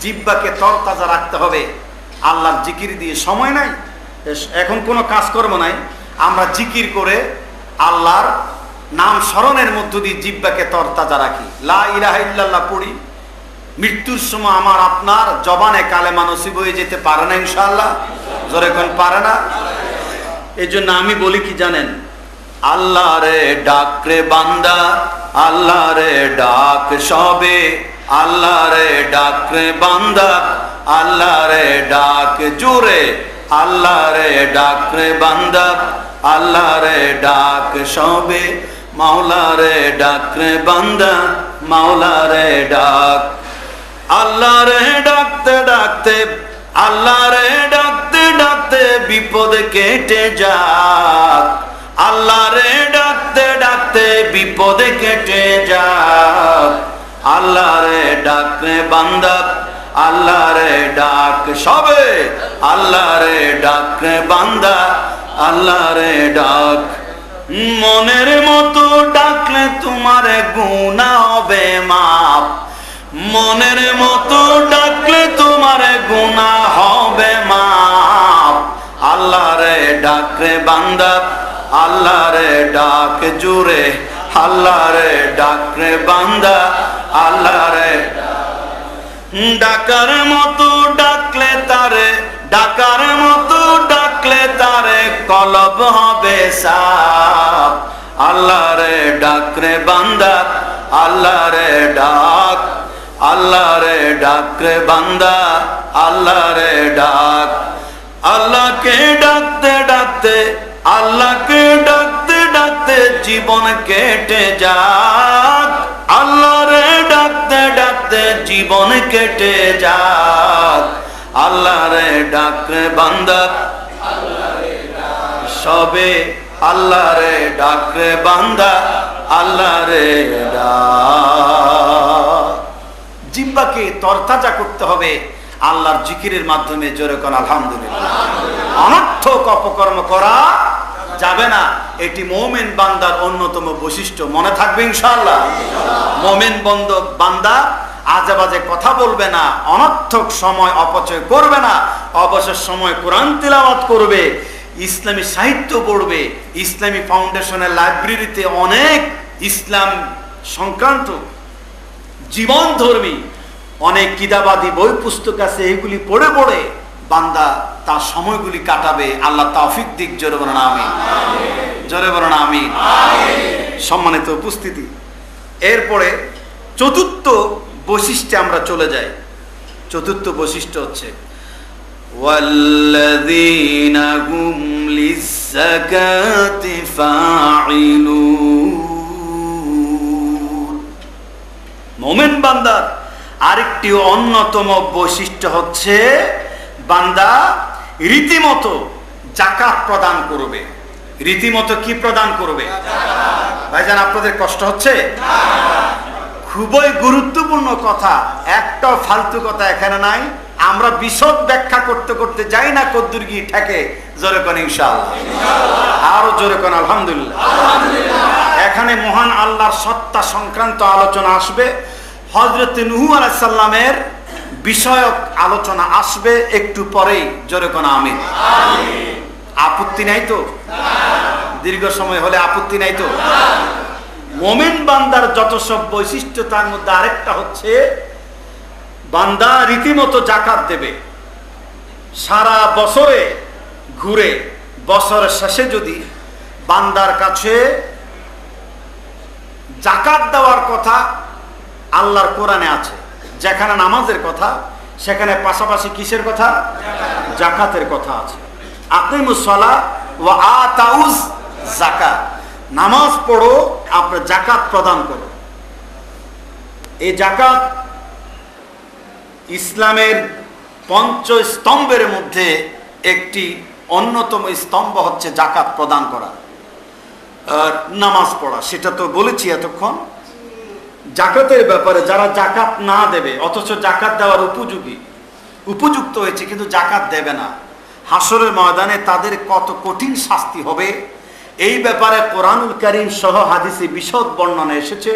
জিহ্বাকে তরতাজা রাখতে হবে আল্লাহর জিকির দিয়ে। সময় নাই, এখন কোনো কাজকর্ম নাই, আমরা জিকির করে আল্লাহর নাম স্মরণের মধ্য দিয়ে জিহ্বাকে তরতাজা রাখি। লা ইলাহা ইল্লাল্লাহ পড়ি, মৃত্যুর সময় আমার আপনার জবানে কালেমা নসিব হয়ে যেতে পারে না ইনশাআল্লাহ। জোরে কোন পারে না? এই জন্য আমি বলি কি জানেন, আল্লাহ রে ডাক রে বান্দা, আল্লাহ রে ডাক সবে, আল্লাহ রে ডাক রে বান্দা, আল্লাহ রে ডাক জোরে, আল্লাহ রে ডাক রে বান্দা, আল্লাহ রে ডাক সবে, মাওলা রে ডাক রে বান্দা, মাওলা রে ডাক। আল্লাহ রে ডাকতে ডাকতে, আল্লাহ রে ডাকতে ডাকতে বিপদ কেটে যাক, আল্লাহ রে ডাকতে ডাকতে বিপদ কেটে যাক, আল্লাহ রে ডাক রে বান্দা, আল্লাহ রে ডাক সবে, আল্লাহ রে ডাক রে বান্দা, আল্লাহ রে ডাক। মনের মতো ডাকলে তোমার গুনাহ হবে মাপ, মনের মতো ডাকলে তোমার গুনাহ হবে মাপ, আল্লাহ রে বান্দা আল্লাহ রে ডাক জুড়ে, আল্লাহ রে ডাক রে বান্দা আল্লাহ রে। ডাকার মতো ডাকলে তারে, ডাকার মতো ডাকলে তারে কলব হবে সাফ। আল্লাহ রে ডাক রে বান্দা আল্লাহ রে ডাক, আল্লাহ রে ডাক রে বান্দা আল্লাহ রে ডাক। আল্লাহকে ডাকতে ডাকতে, আল্লাহকে ডাকতে ডাকতে জীবন কেটে যাক। আল্লাহ রে ডাকতে ডাকতে জীবন কেটে যাক। আল্লাহ রে ডাক রে বান্দা সবে, আল্লাহ রে ডাক রে বান্দা আল্লাহ রে ডাক। জিহ্বাকে তরতাজা করতে হবে আল্লাহর জিকিরের মাধ্যমে। জোরে কোন আলহামদুলিল্লাহ। অনর্থক অপকর্ম করা যাবে না, এটি মুমিন বান্দার অন্যতম বৈশিষ্ট্য। মনে থাকবে ইনশাআল্লাহ। মুমিন বান্দা আজে বাজে কথা বলবে না, অনর্থক সময় অপচয় করবে না, অবসর সময় কোরআন তিলাওয়াত করবে, ইসলামী সাহিত্য পড়বে। ইসলামী ফাউন্ডেশনের লাইব্রেরিতে অনেক ইসলাম সংক্রান্ত জীবনধর্মী অনেক কিতাবাদি বই পুস্তক আছে, এগুলি পড়ে পড়ে বান্দা তার সময়গুলি কাটাবে। আল্লাহ তৌফিক দিক। জোরে বলুন আমিন, জোরে বলুন আমিন। সম্মানিত উপস্থিতি, এরপরে চতুর্থ বৈশিষ্ট্যে আমরা চলে যাই। চতুর্থ বৈশিষ্ট্য হচ্ছে ওয়াল্লাযীনা হুম লিয-যাকাতি ফাঈলুন। মুমিন বান্দার আরেকটি অন্যতম বৈশিষ্ট্য হচ্ছে বান্দা রীতিমতো যাকাত প্রদান করবে। রীতিমতো কি প্রদান করবে? ভাইজান আপনাদের কষ্ট হচ্ছে? খুবই গুরুত্বপূর্ণ কথা, একটা ফালতু কথা এখানে নাই। আমরা বিশদ ব্যাখ্যা করতে করতে যাই না কদ্দুর গিয়ে ঠেকে। জোরে কোন ইনশাআল্লাহ, আরো জোরে কোন আলহামদুলিল্লাহ। এখানে মহান আল্লাহর সত্তা সংক্রান্ত আলোচনা আসবে, হযরত নূহ আলাইহিস সালামের বিষয়ক আলোচনা আসবে একটু পরেই। জোরে কোন আমিন। আপত্তি নাই তো? দীর্ঘ সময় হলে আপত্তি নাই তো? মুমিন বান্দার যত সব বৈশিষ্ট্য, তার মধ্যে আরেকটা হচ্ছে বান্দা রীতিমতো যাকাত দেবে। সারা বছরে ঘুরে বছরের শেষে যদি বান্দার কাছে যাকাত দেওয়ার কথা আল্লাহর কোরআনে আছে, যেখানে নামাজের কথা সেখানে পাশাপাশি কিসের কথা? যাকাতের কথা আছে। আকিমুস সালাহ ওয়া আতাউজ যাকাত, নামাজ পড়ো, আপনার যাকাত প্রদান করো। এই যাকাত ইসলামের পঞ্চস্তম্ভের মধ্যে একটি অন্যতম স্তম্ভ হচ্ছে যাকাত প্রদান করা আর নামাজ পড়া। সেটা তো বলেছি এতক্ষণ। যাকাতের ব্যাপারে যারা যাকাত না দেবে, অথচ যাকাত দেওয়ার উপযুক্ত হয়েছে কিন্তু যাকাত দেবে না, হাসরের ময়দানে তাদের কত কঠিন শাস্তি হবে, এই ব্যাপারে কোরআনুল কারীম সহ হাদিসে বিশদ বর্ণনা এসেছে,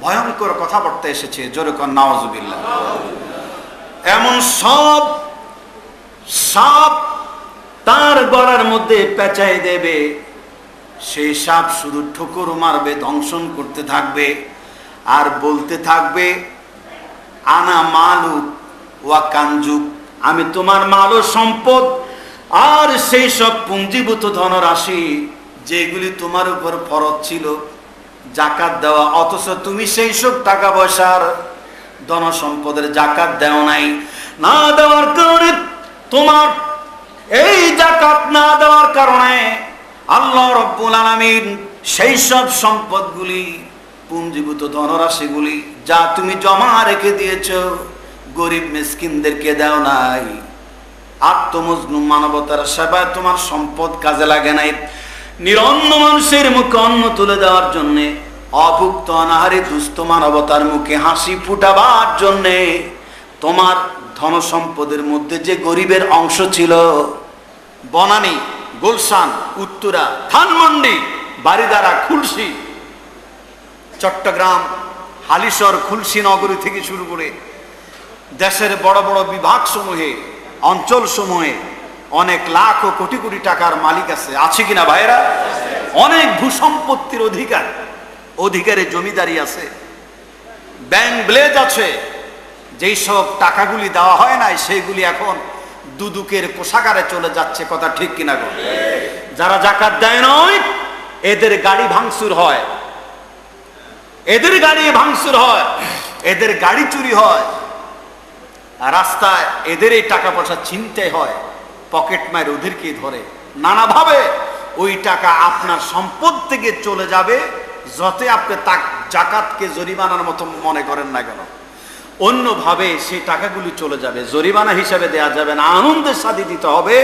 ভয়ঙ্কর কথাবার্তা এসেছে। জোরে কোন নাউজুবিল্লাহ। এমন সব সাপ তার গলার মধ্যে পেঁচাই দেবে, সেই সাপ শুধু ঠোকর মারবে, দংশন করতে থাকবে আর বলতে থাকবে আনা মালুক ওয়া কানজুক, আমি তোমার মাল ও সম্পদ আর সেই সব পুঞ্জীভূত ধনরাশি যেগুলি তোমার উপর ফরজ ছিল যাকাত দেওয়া, অথচ তুমি সেই সব টাকা পয়সার ধন সম্পদের যাকাত দেও নাই। না দেওয়ার কারণে, তোমার এই যাকাত না দেওয়ার কারণে আল্লাহ রাব্বুল আলামিন সেই সব সম্পদগুলি, পুঞ্জীভূত ধনরাশিগুলি যা তুমি জমা রেখে দিয়েছো, গরিব মিসকিনদেরকে দাও নাই, আত্মমজলুম মানবতার সেবায় তোমার সম্পদ কাজে লাগে নাই, নিরন্ন মানুষের মুখে অন্ন তুলে দেওয়ার জন্য, অভুক্ত অনাহারী দুস্থ মানবতার মুখে হাসি ফুটাবার জন্য তোমার ধন সম্পদের মধ্যে যে গরিবের অংশ ছিল, বনানী, গুলশান, উত্তরা, ধানমন্ডি, বারিধারা, খুলশী, চট্টগ্রাম, হালিশহর, খুলশী নগরী থেকে শুরু করে দেশের বড় বড় বিভাগ সমূহে, অঞ্চল সমূহে অনেক লাখ ও কোটি কোটি টাকার মালিক আছে কিনা ভাইরা? অনেক ভূসম্পত্তির অধিকারে জমিদারি আছে, ব্যাংক ব্লেজ আছে। যেই সব টাকাগুলি দেওয়া হয় নাই সেইগুলি এখন দুদুকের কোষাগারে চলে যাচ্ছে। কথা ঠিক কিনা গো? যারা জাকাত দেয় নয় এদের গাড়ি ভাঙচুর হয়, এদের গাড়ি ভাঙচুর হয়, এদের গাড়ি চুরি হয়, রাস্তায় এদের এই টাকা পয়সা ছিনতাই হয়, পকেট মার ওদেরকে ধরে নানাভাবে ওই টাকা আপনার সম্পদ থেকে চলে যাবে। যতই আপনি জাকাতকে জরিমানার মতো মনে করেন না কেন, অন্যভাবে সেই টাকাগুলি চলে যাবে, জরিমানা হিসাবে দেয়া যাবে না। আনন্দের সাথে দিতে হবে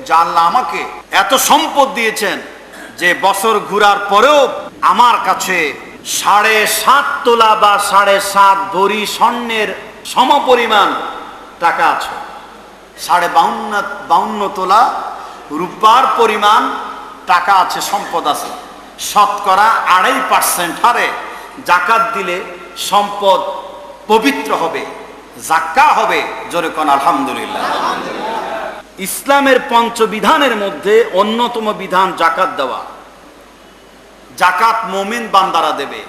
যে আল্লাহ আমাকে এত সম্পদ দিয়েছেন যে বছর ঘুরার পরেও আমার কাছে 7.5 তোলা বা 7.5 ভরি স্বর্ণের সমপরিমাণ টাকা আছে, 52 তোলা রূপার পরিমাণ টাকা আছে, সম্পদ আছে। শতকরা 2.5% হারে জাকাত দিলে সম্পদ পবিত্র হবে, জাক্কা হবে। জোরে কোন আলহামদুলিল্লাহ। ইসলামের পঞ্চবিধানের মধ্যে অন্যতম বিধান জাকাত দেওয়া। জাকাত মুমিন বান্দারা দেবে।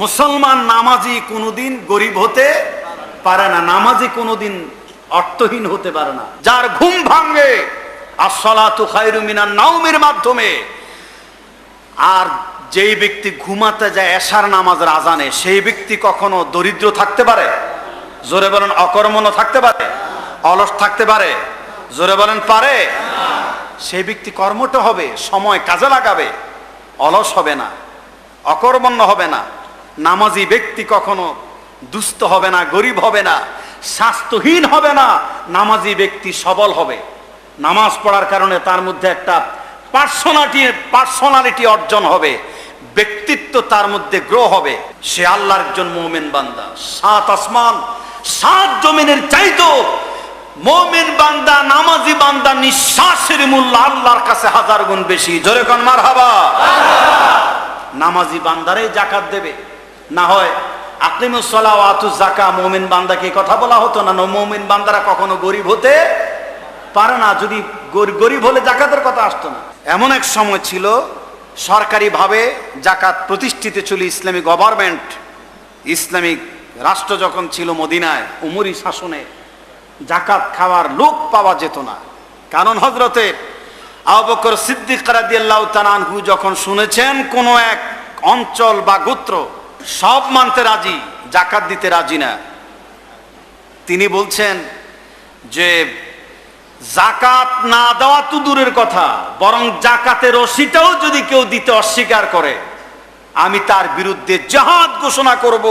মুসলমান নামাজি কোনোদিন গরিব হতে পারে না, নামাজি কোনোদিন অর্থহীন হতে পারে না। যার ঘুম ভাঙে আসসালাতু খায়রু মিনান নাওমের মাধ্যমে, আর যেই ব্যক্তি ঘুমাতে যায় এশার নামাজের আজানে, সেই ব্যক্তি কখনো দরিদ্র থাকতে পারে? জোরে বলেন। অকর্মণ্য থাকতে পারে? অলস থাকতে পারে? জোরে বলেন পারে? সেই ব্যক্তি কর্মঠ হবে, সময় কাজে লাগাবে, অলস হবে না, অকর্মণ্য হবে না। নামাজি ব্যক্তি কখনো দুস্থ হবে না, গরিব হবে না, স্বাস্থ্যহীন হবে না। নামাজি ব্যক্তি সবল হবে। নামাজ পড়ার কারণে তার মধ্যে একটা পার্সোনালিটি অর্জন হবে, ব্যক্তিত্ব তার মধ্যে গ্রো হবে। সে আল্লাহর একজন মুমিন বান্দা। 7 আসমান 7 জমিনের চাইতো মুমিন বান্দা, নামাজি বান্দা নিঃশ্বাসের মূল্য আল্লাহর কাছে 1000 গুণ বেশি। জোরে কোন মারহাবা। নামাজি বান্দারাই জাকাত দেবে, না হয় আকিমুস সালাহ ওয়া আতুজ যাকাত মুমিন বান্দাকে কথা বলা হতো না। মুমিন বান্দারা কখনো গরিব হতে পারে না, যদি গরিব হলে জাকাতের কথা আসতো না। এমন এক সময় ছিল সরকারিভাবে জাকাত প্রতিষ্ঠিত ছিল, ইসলামী গভর্নমেন্ট, ইসলামিক রাষ্ট্র যখন ছিল মদিনায় উমরি শাসনে, জাকাত খাওয়ার লোক পাওয়া যেত না। কারণ হযরতে আবু বকর সিদ্দিক রাদিয়াল্লাহু তাআলা আনহু যখন শুনেছেন কোন এক অঞ্চল বা গোত্র সব মানতে রাজি, জাকাত দিতে রাজি না, তিনি বলছেন যে জাকাত না দেওয়া তো দূরের কথা, বরং জাকাতের রশিটাও যদি কেউ দিতে অস্বীকার করে আমি তার বিরুদ্ধে জিহাদ ঘোষণা করব,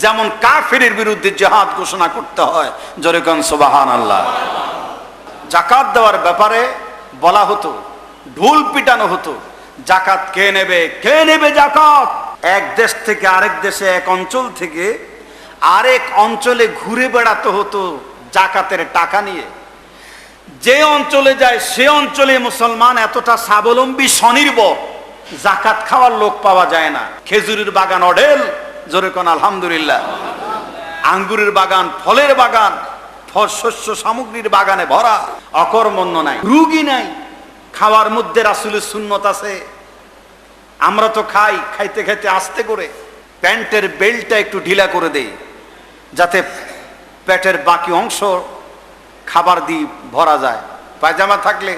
যেমন কাফেরের বিরুদ্ধে জিহাদ ঘোষণা করতে হয়। জোরে কোন সুবহানাল্লাহ। জাকাত দেওয়ার ব্যাপারে বলা হতো, ঢোল পিটানো হতো, জাকাত কে নেবে, কে নেবে জাকাত। এক দেশ থেকে আরেক দেশে, এক অঞ্চল থেকে আরেক অঞ্চলে ঘুরে বেড়াতে হতো জাকাতের টাকা নিয়ে। যে অঞ্চলে যায় সে অঞ্চলে মুসলমান এতটা স্বাবলম্বী স্বনির্ভর, জাকাত খাওয়ার লোক পাওয়া যায় না। খেজুরের বাগান অঢেল, জোরে কোন আলহামদুলিল্লাহ। আঙ্গুরের বাগান, ফলের বাগান, শস্য সামগ্রীর বাগানে ভরা, অকর্মণ্য নাই, রুগী নাই। খাওয়ার মধ্যে রাসূলের সুন্নত আছে। আমরা তো খাইতে খাইতে আস্তে করে প্যান্টের বেল্টটা একটু ঢিলা করে দেই, যাতে পেটের বাকি অংশ খাবার দিয়ে ভরা যায়। পায়জামা থাকলে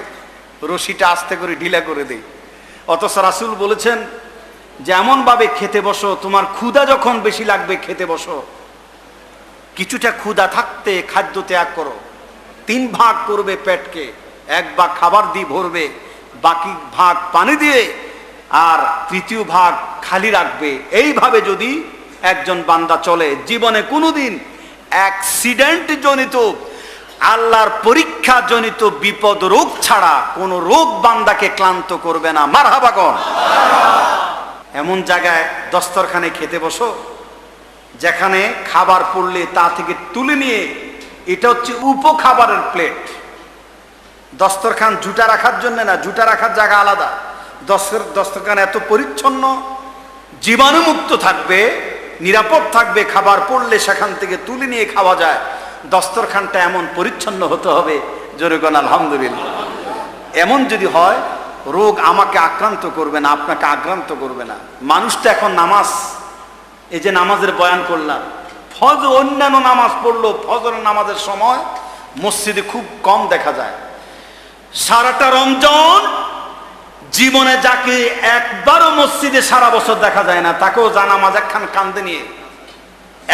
রশিটা আস্তে করে ঢিলা করে দেই। অথচ রাসূল বলেছেন যে এমন ভাবে খেতে বসো, তোমার ক্ষুধা যখন বেশি লাগবে খেতে বসো, কিছুটা ক্ষুধা থাকতে খাদ্য ত্যাগ করো, 3 ভাগ করবে পেটকে, 1 ভাগ খাবার দিয়ে ভরবে, বাকি ভাগ পানি দিয়ে, আর 3য় ভাগ খালি রাখবে। এইভাবে যদি একজন বান্দা চলে, জীবনে কোনোদিন অ্যাক্সিডেন্ট জনিত, আল্লাহর পরীক্ষা জনিত বিপদ রোগ ছাড়া কোন রোগ বান্দাকে ক্লান্ত করবে না। মারহাবা কোন। এমন জায়গায় দস্তরখানে খেতে বসো যেখানে খাবার পড়লে তা থেকে তুলে নিয়ে, এটা হচ্ছে উপখাবারের প্লেট। দস্তরখান জুটা রাখার জন্য না, জুটা রাখার জায়গা আলাদা। দস্তরখান এত পরিচ্ছন্ন, জীবাণুমুক্ত থাকবে, নিরাপদ থাকবে, খাবার পড়লে সেখান থেকে তুলে নিয়ে খাওয়া যায়। দস্তরখানটা এমন পরিচ্ছন্ন হতে হবে, জোরে কোন আলহামদুলিল্লাহ। এমন যদি হয়, রোগ আমাকে আক্রান্ত করবে না, আপনাকে আক্রান্ত করবে না। মানুষটা এখন নামাজ, এই যে নামাজের বয়ান করলাম, ফজর অন্যান্য নামাজ পড়লো, ফজরের নামাজের সময় মসজিদে খুব কম দেখা যায়। সারাটা রমজান জীবনে যাকে একবারও মসজিদে সারা বছর দেখা যায় না, তাকেও জানামাজ একখান কান্দে নিয়ে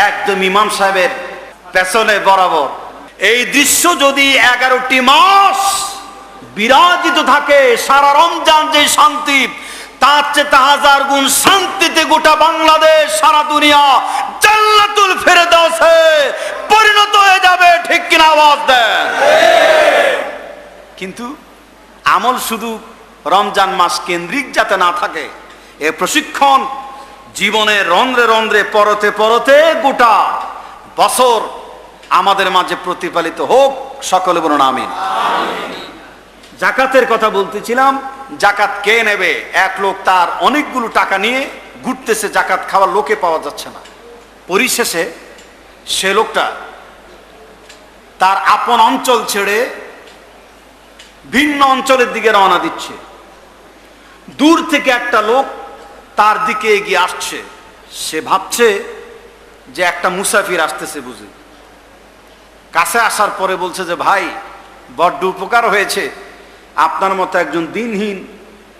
একদম ইমাম সাহেবের পেছনে বরাবর। এই দৃশ্য যদি 11টি মাস বিরাজিত থাকে, সারা রমজান যে শান্তি, তার চেয়ে 1000 গুণ শান্তিতে গোটা বাংলাদেশ, সারা দুনিয়া জান্নাতুল ফেরদাউসে পরিণত হয়ে যাবে। ঠিক কিনা আওয়াজ দেন। কিন্তু আমল শুধু রমজান মাস কেন্দ্রিক যাতে না থাকে, এ প্রশিক্ষণ জীবনের রন্ধ্রে রন্ধ্রে পরতে পরতে গোটা বছর আমাদের মাঝে প্রতিফলিত হোক। সকলে বলুন আমিন। জাকাতের কথা বলতেছিলাম। জাকাত কে নেবে? এক লোক তার অনেকগুলো টাকা নিয়ে ঘুরতেছে, জাকাত খাওয়ার লোকে পাওয়া যাচ্ছে না। পরিশেষে সে লোকটা তার আপন অঞ্চল ছেড়ে ভিন্ন অঞ্চলের দিকে রওনা দিচ্ছে। দূর থেকে একটা লোক তার দিকে এগিয়ে আসছে। সে ভাবছে যে একটা মুসাফির আসতেছে বুঝি। কাছে আসার পরে বলছে যে ভাই, বড্ড উপকার হয়েছে, আপনার মতো একজন দিনহীন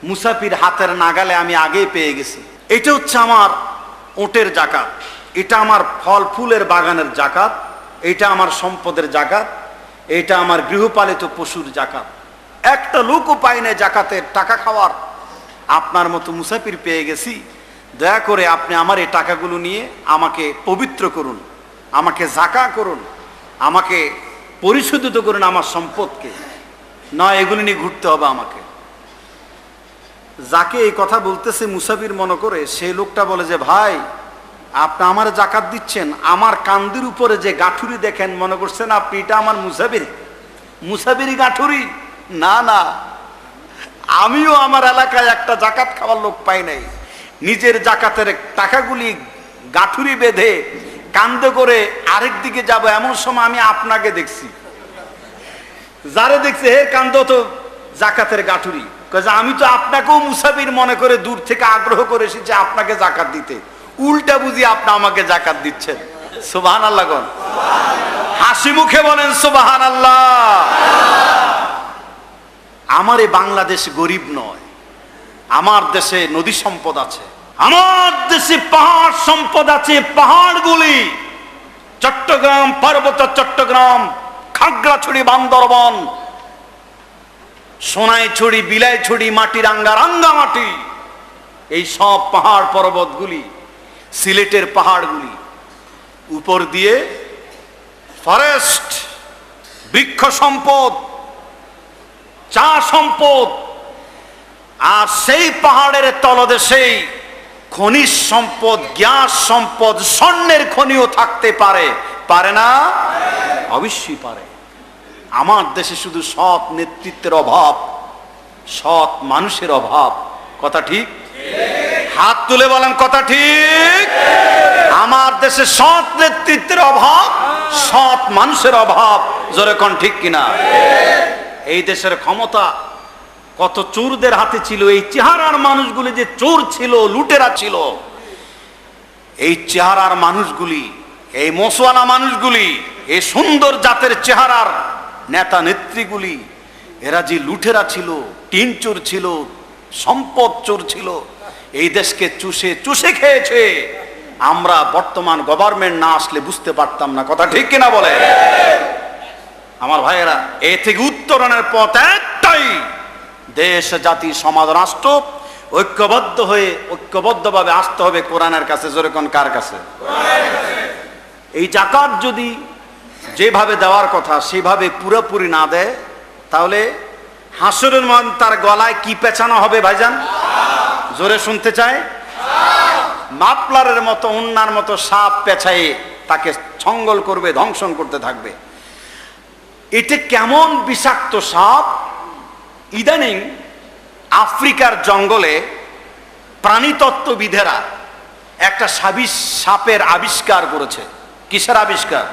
মুসাফির হাতের নাগালে আমি আগেই পেয়ে গেছি। এটা হচ্ছে আমার ওটের জাকাত, এটা আমার ফল ফুলের বাগানের জাকাত, এটা আমার সম্পদের জাকাত, এটা আমার গৃহপালিত পশুর জাকাত। একটা লোকও পাই না জাকাতের টাকা খাওয়ার, আপনার মতো মুসাফির পেয়ে গেছি। দয়া করে আপনি আমার এই টাকাগুলো নিয়ে আমাকে পবিত্র করুন, আমাকে জাকা করুন, আমাকে পরিশোধিত করুন আমার সম্পদকে, নয় এগুলো নিয়ে ঘুরতে হবে আমাকে। যাকে এই কথা বলতেছে মুসাফির মনে করে, সেই লোকটা বলে যে ভাই, আপনি আমার জাকাত দিচ্ছেন, আমার কান্দির উপরে যে গাঠুরি দেখেন মনে করছেন আপনি এটা আমার মুসাফিরি গাঠুরি? না না, আমিও আমার এলাকায় একটা জাকাত খাওয়ার লোক পাই নাই। নিজের জাকাতের টাকাগুলি গাঠুরি বেঁধে কান্দে করে আরেক দিকে যাব, এমন সময় আমি আপনাকে দেখছি। যারে দেখছে হে কান্দ তো জাকাতের গাঠুরি, আমি তো আপনাকেও মুসাফির মনে করে দূর থেকে আগ্রহ করে এসেছি আপনাকে জাকাত দিতে, উল্টা বুঝি আপনি আমাকে জাকাত দিচ্ছেন। সুবহানাল্লাহ, হাসি মুখে বলেন সুবহানাল্লাহ। আমার এই বাংলাদেশ গরিব নয়, আমার দেশে নদী সম্পদ আছে, আমার দেশে পাহাড় সম্পদ আছে। পাহাড়গুলি চট্টগ্রাম, পার্বত্য চট্টগ্রাম, খাগড়াছড়ি, বান্দরবন, সোনাইছড়ি, বিলাইছড়ি, মাটিরাঙ্গা, রাঙ্গামাটি, এই সব পাহাড় পর্বতগুলি, সিলেটের পাহাড়গুলি, উপর দিয়ে ফরেস্ট, বৃক্ষ সম্পদ, চা সম্পদ, আর সেই পাহাড়ের তলদেশেই খনিজ সম্পদ, গ্যাস সম্পদ, স্বর্ণের খনিও থাকতে পারে। পারে না? অবশ্যই পারে। আমার দেশে শুধু সৎ নেতৃত্বের অভাব, সৎ মানুষের অভাব। কথা ঠিক? হাত তুলে বলেন কথা ঠিক? আমার দেশে সৎ নেতৃত্বের অভাব, সৎ মানুষের অভাব। জোরে কোন ঠিক কিনা? এই দেশের ক্ষমতা কত চোরদের হাতে ছিল। এই চেহারার মানুষগুলি যে চোর ছিল, লুটেরা ছিল, এই চেহারার মানুষগুলি, এই মোসওয়ালা মানুষগুলি, এই সুন্দর জাতের চেহারার নেতা নেত্রীগুলি, এরা যে লুটেরা ছিল, টিন চোর ছিল, সম্পদ চোর ছিল, এই দেশকে চুষে চুষে খেয়েছে। আমরা বর্তমান গভর্নমেন্ট না আসলে বুঝতে পারতাম না। কথা ঠিক কিনা বলে আমার ভাইয়েরা? এ থেকে উত্তরণের পথ একটাই, দেশ, জাতি, সমাজ, রাষ্ট্র ঐক্যবদ্ধ হয়ে ঐক্যবদ্ধভাবে আসতে হবে কোরআনের কাছে। জোরে কোন কার কাছে? এই জাকাত যদি যেভাবে দেওয়ার কথা সেভাবে পুরোপুরি না দেয়, তাহলে হাসরের মন তার গলায় কি পেঁচানো হবে ভাইজান? জোরে শুনতে চায়? মাপলারের মতো, উন্নার মতো সাপ পেঁচায়ে তাকে ছঙ্গল করবে, ধ্বংসন করতে থাকবে। এটা কেমন বিষাক্ত সাপ! ইদানিং আফ্রিকার জঙ্গলে প্রাণীতত্ত্ববিদেরা একটা সাপের আবিষ্কার করেছে। কিসের আবিষ্কার?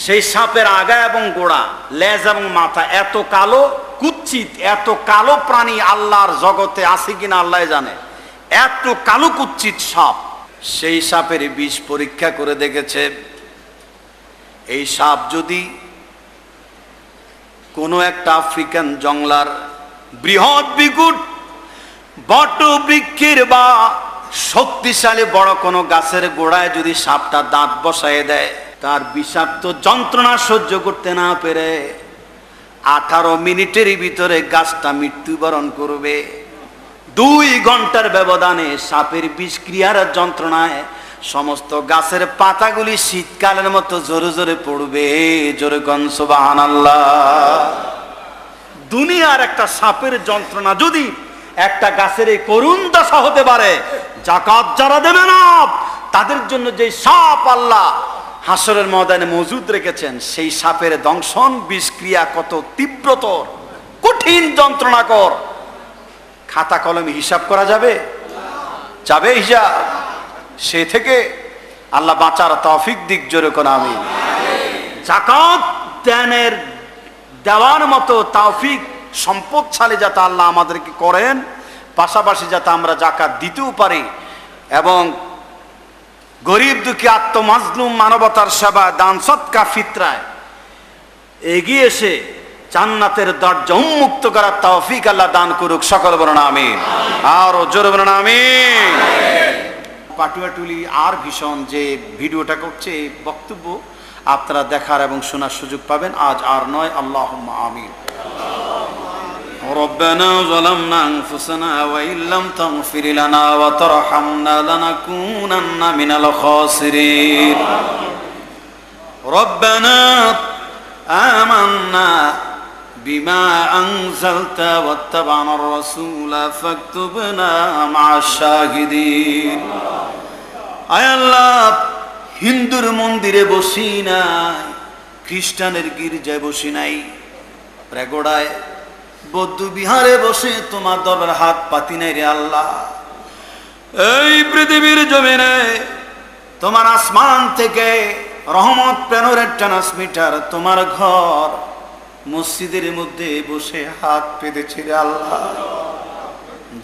সেই সাপের আগা এবং গোড়া, লেজ এবং মাথা এত কালো কুৎসিত, এত কালো প্রাণী আল্লাহর জগতে আছে কিনা আল্লাহ জানে। এত কালো কুৎসিত সাপ, সেই সাপের বিষ পরীক্ষা করে দেখেছে, এই সাপ যদি কোনো একটা আফ্রিকান জংলার বৃহৎ বিকুট বট বৃক্ষের বা শক্তিশালী বড় কোনো গাছের গোড়ায় যদি সাপটা দাঁত বসায় দেয়, তার বিষাক্ত যন্ত্রণা সহ্য করতে না পেরে 18 মিনিটের ভিতরে গাছটা মৃত্যুবরণ করবে। 2 ঘন্টার ব্যবধানে সাপের বিষক্রিয়ার যন্ত্রণায় সমস্ত গাছের পাতাগুলি শীতকালের মতো জোরে জোরে পড়বে। জোরে কোন সুবহানাল্লাহ। দুনিয়ার একটা সাপের যন্ত্রণা যদি একটা গাছের এই করুণ দশা হতে পারে, যাকাত যারা দেবে না তাদের জন্য যে সাপ আল্লাহ হাসরের ময়দানে মজুদ রেখেছেন, সেই সাপের দংশন বিষক্রিয়া কত তীব্রতর, কঠিন যন্ত্রণাকর, খাতা কলমে হিসাব করা যাবে? যাবে হিসাব? সে থেকে আল্লাহ বাঁচার তৌফিক দিক। জোরে কোন আমিন। যাকাত দানের দেওয়ার মতো তৌফিক সম্পদশালী যাতে আল্লাহ আমাদেরকে করেন, পাশাপাশি যাতে আমরা যাকাত দিতেও পারি এবং গরিব দুঃখী আত্মমাজলুম মানবতার সেবা দান সদকা ফিতরায় এগিয়ে এসে জান্নাতের দরজা উন্মুক্ত করার তৌফিক আল্লাহ দান করুক। সকল বলুন আমিন। আর জোরে বলুন আমিন। পাটুয়াটুলি আর ভীষণ যে ভিডিওটা করছে, এই বক্তব্য আপনারা দেখার এবং শোনার সুযোগ পাবেন, আজ আর নয়। আল্লাহুম্মা আমিন। ربنا ظلمنا أنفسنا وإن لم تغفر لنا وترحمنا لنكونن من الخاسرين ربنا آمنا بما أنزلت واتبعنا الرسول فاكتبنا مع الشاهدين আয় আল্লাহ, হিন্দুর মন্দিরে বসি নাই, খ্রিস্টানের গির্জায় বসি নাই, প্রেগোড়ায় বৌদ্ধ বিহারে বসে তোমার দরবারে হাত পাতি নাই রে আল্লাহ। এই পৃথিবীর জমিনে তোমার আসমান থেকে রহমত প্রেরণের ট্রান্সমিটার তোমার ঘর মসজিদের মধ্যে বসে হাত পেতেছি রে আল্লাহ।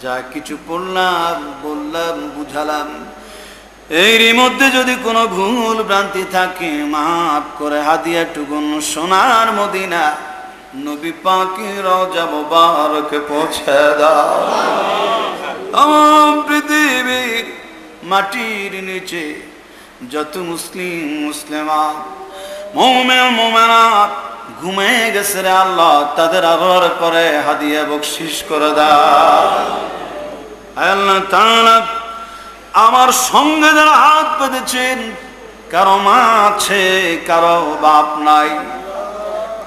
যা কিছু পড়লাম, বললাম, বুঝালাম, এর মধ্যে যদি কোনো ভুল ভ্রান্তি থাকে মাফ করে হাদিয়াটুকুন সোনার মদিনা নবী পাকের রওজা মুবারকে পৌঁছে দাও। তাম পৃথিবীর মাটির নিচে যত মুসলিম মুসলিমাত মুমিন মুমিনাত ঘুমিয়ে গেছে রে আল্লাহ, তাদের আবার করে হাদিয়া বকশিশ করে দাও। আল্লাহ তাআলা আমার সঙ্গে যারা হাত পেতেছেন, কারো মা আছে, কারো বাপ নাই,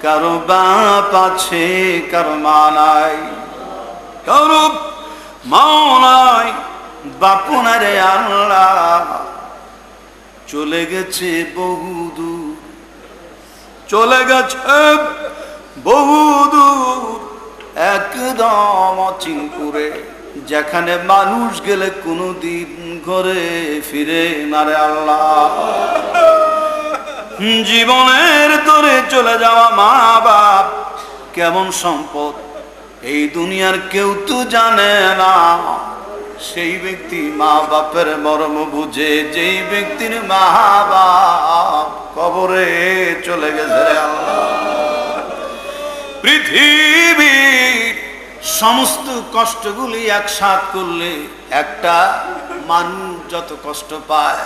কারো বাপ আছে, কারো মা নাই, কারো মাও নাই, বাপু নাই রে আল্লাহ, চলে গেছে বহুদূর, চলে গেছে বহুদূর, একদম অচিনপুরে, যেখানে মানুষ গেলে কোনোদিন ঘরে ফিরে না রে আল্লাহ। জীবনের তোরে চলে যাওয়া মা বাপ কেমন সম্পদ এই দুনিয়ার কেউ তো জানে না। সেই ব্যক্তি মা বাপের মর্ম বুঝে, যেই ব্যক্তির মা বাপ কবরে চলে গেছে রে আল্লাহ। পৃথিবীর সমস্ত কষ্টগুলি একসাথ করলে একটা মানুষ যত কষ্ট পায়,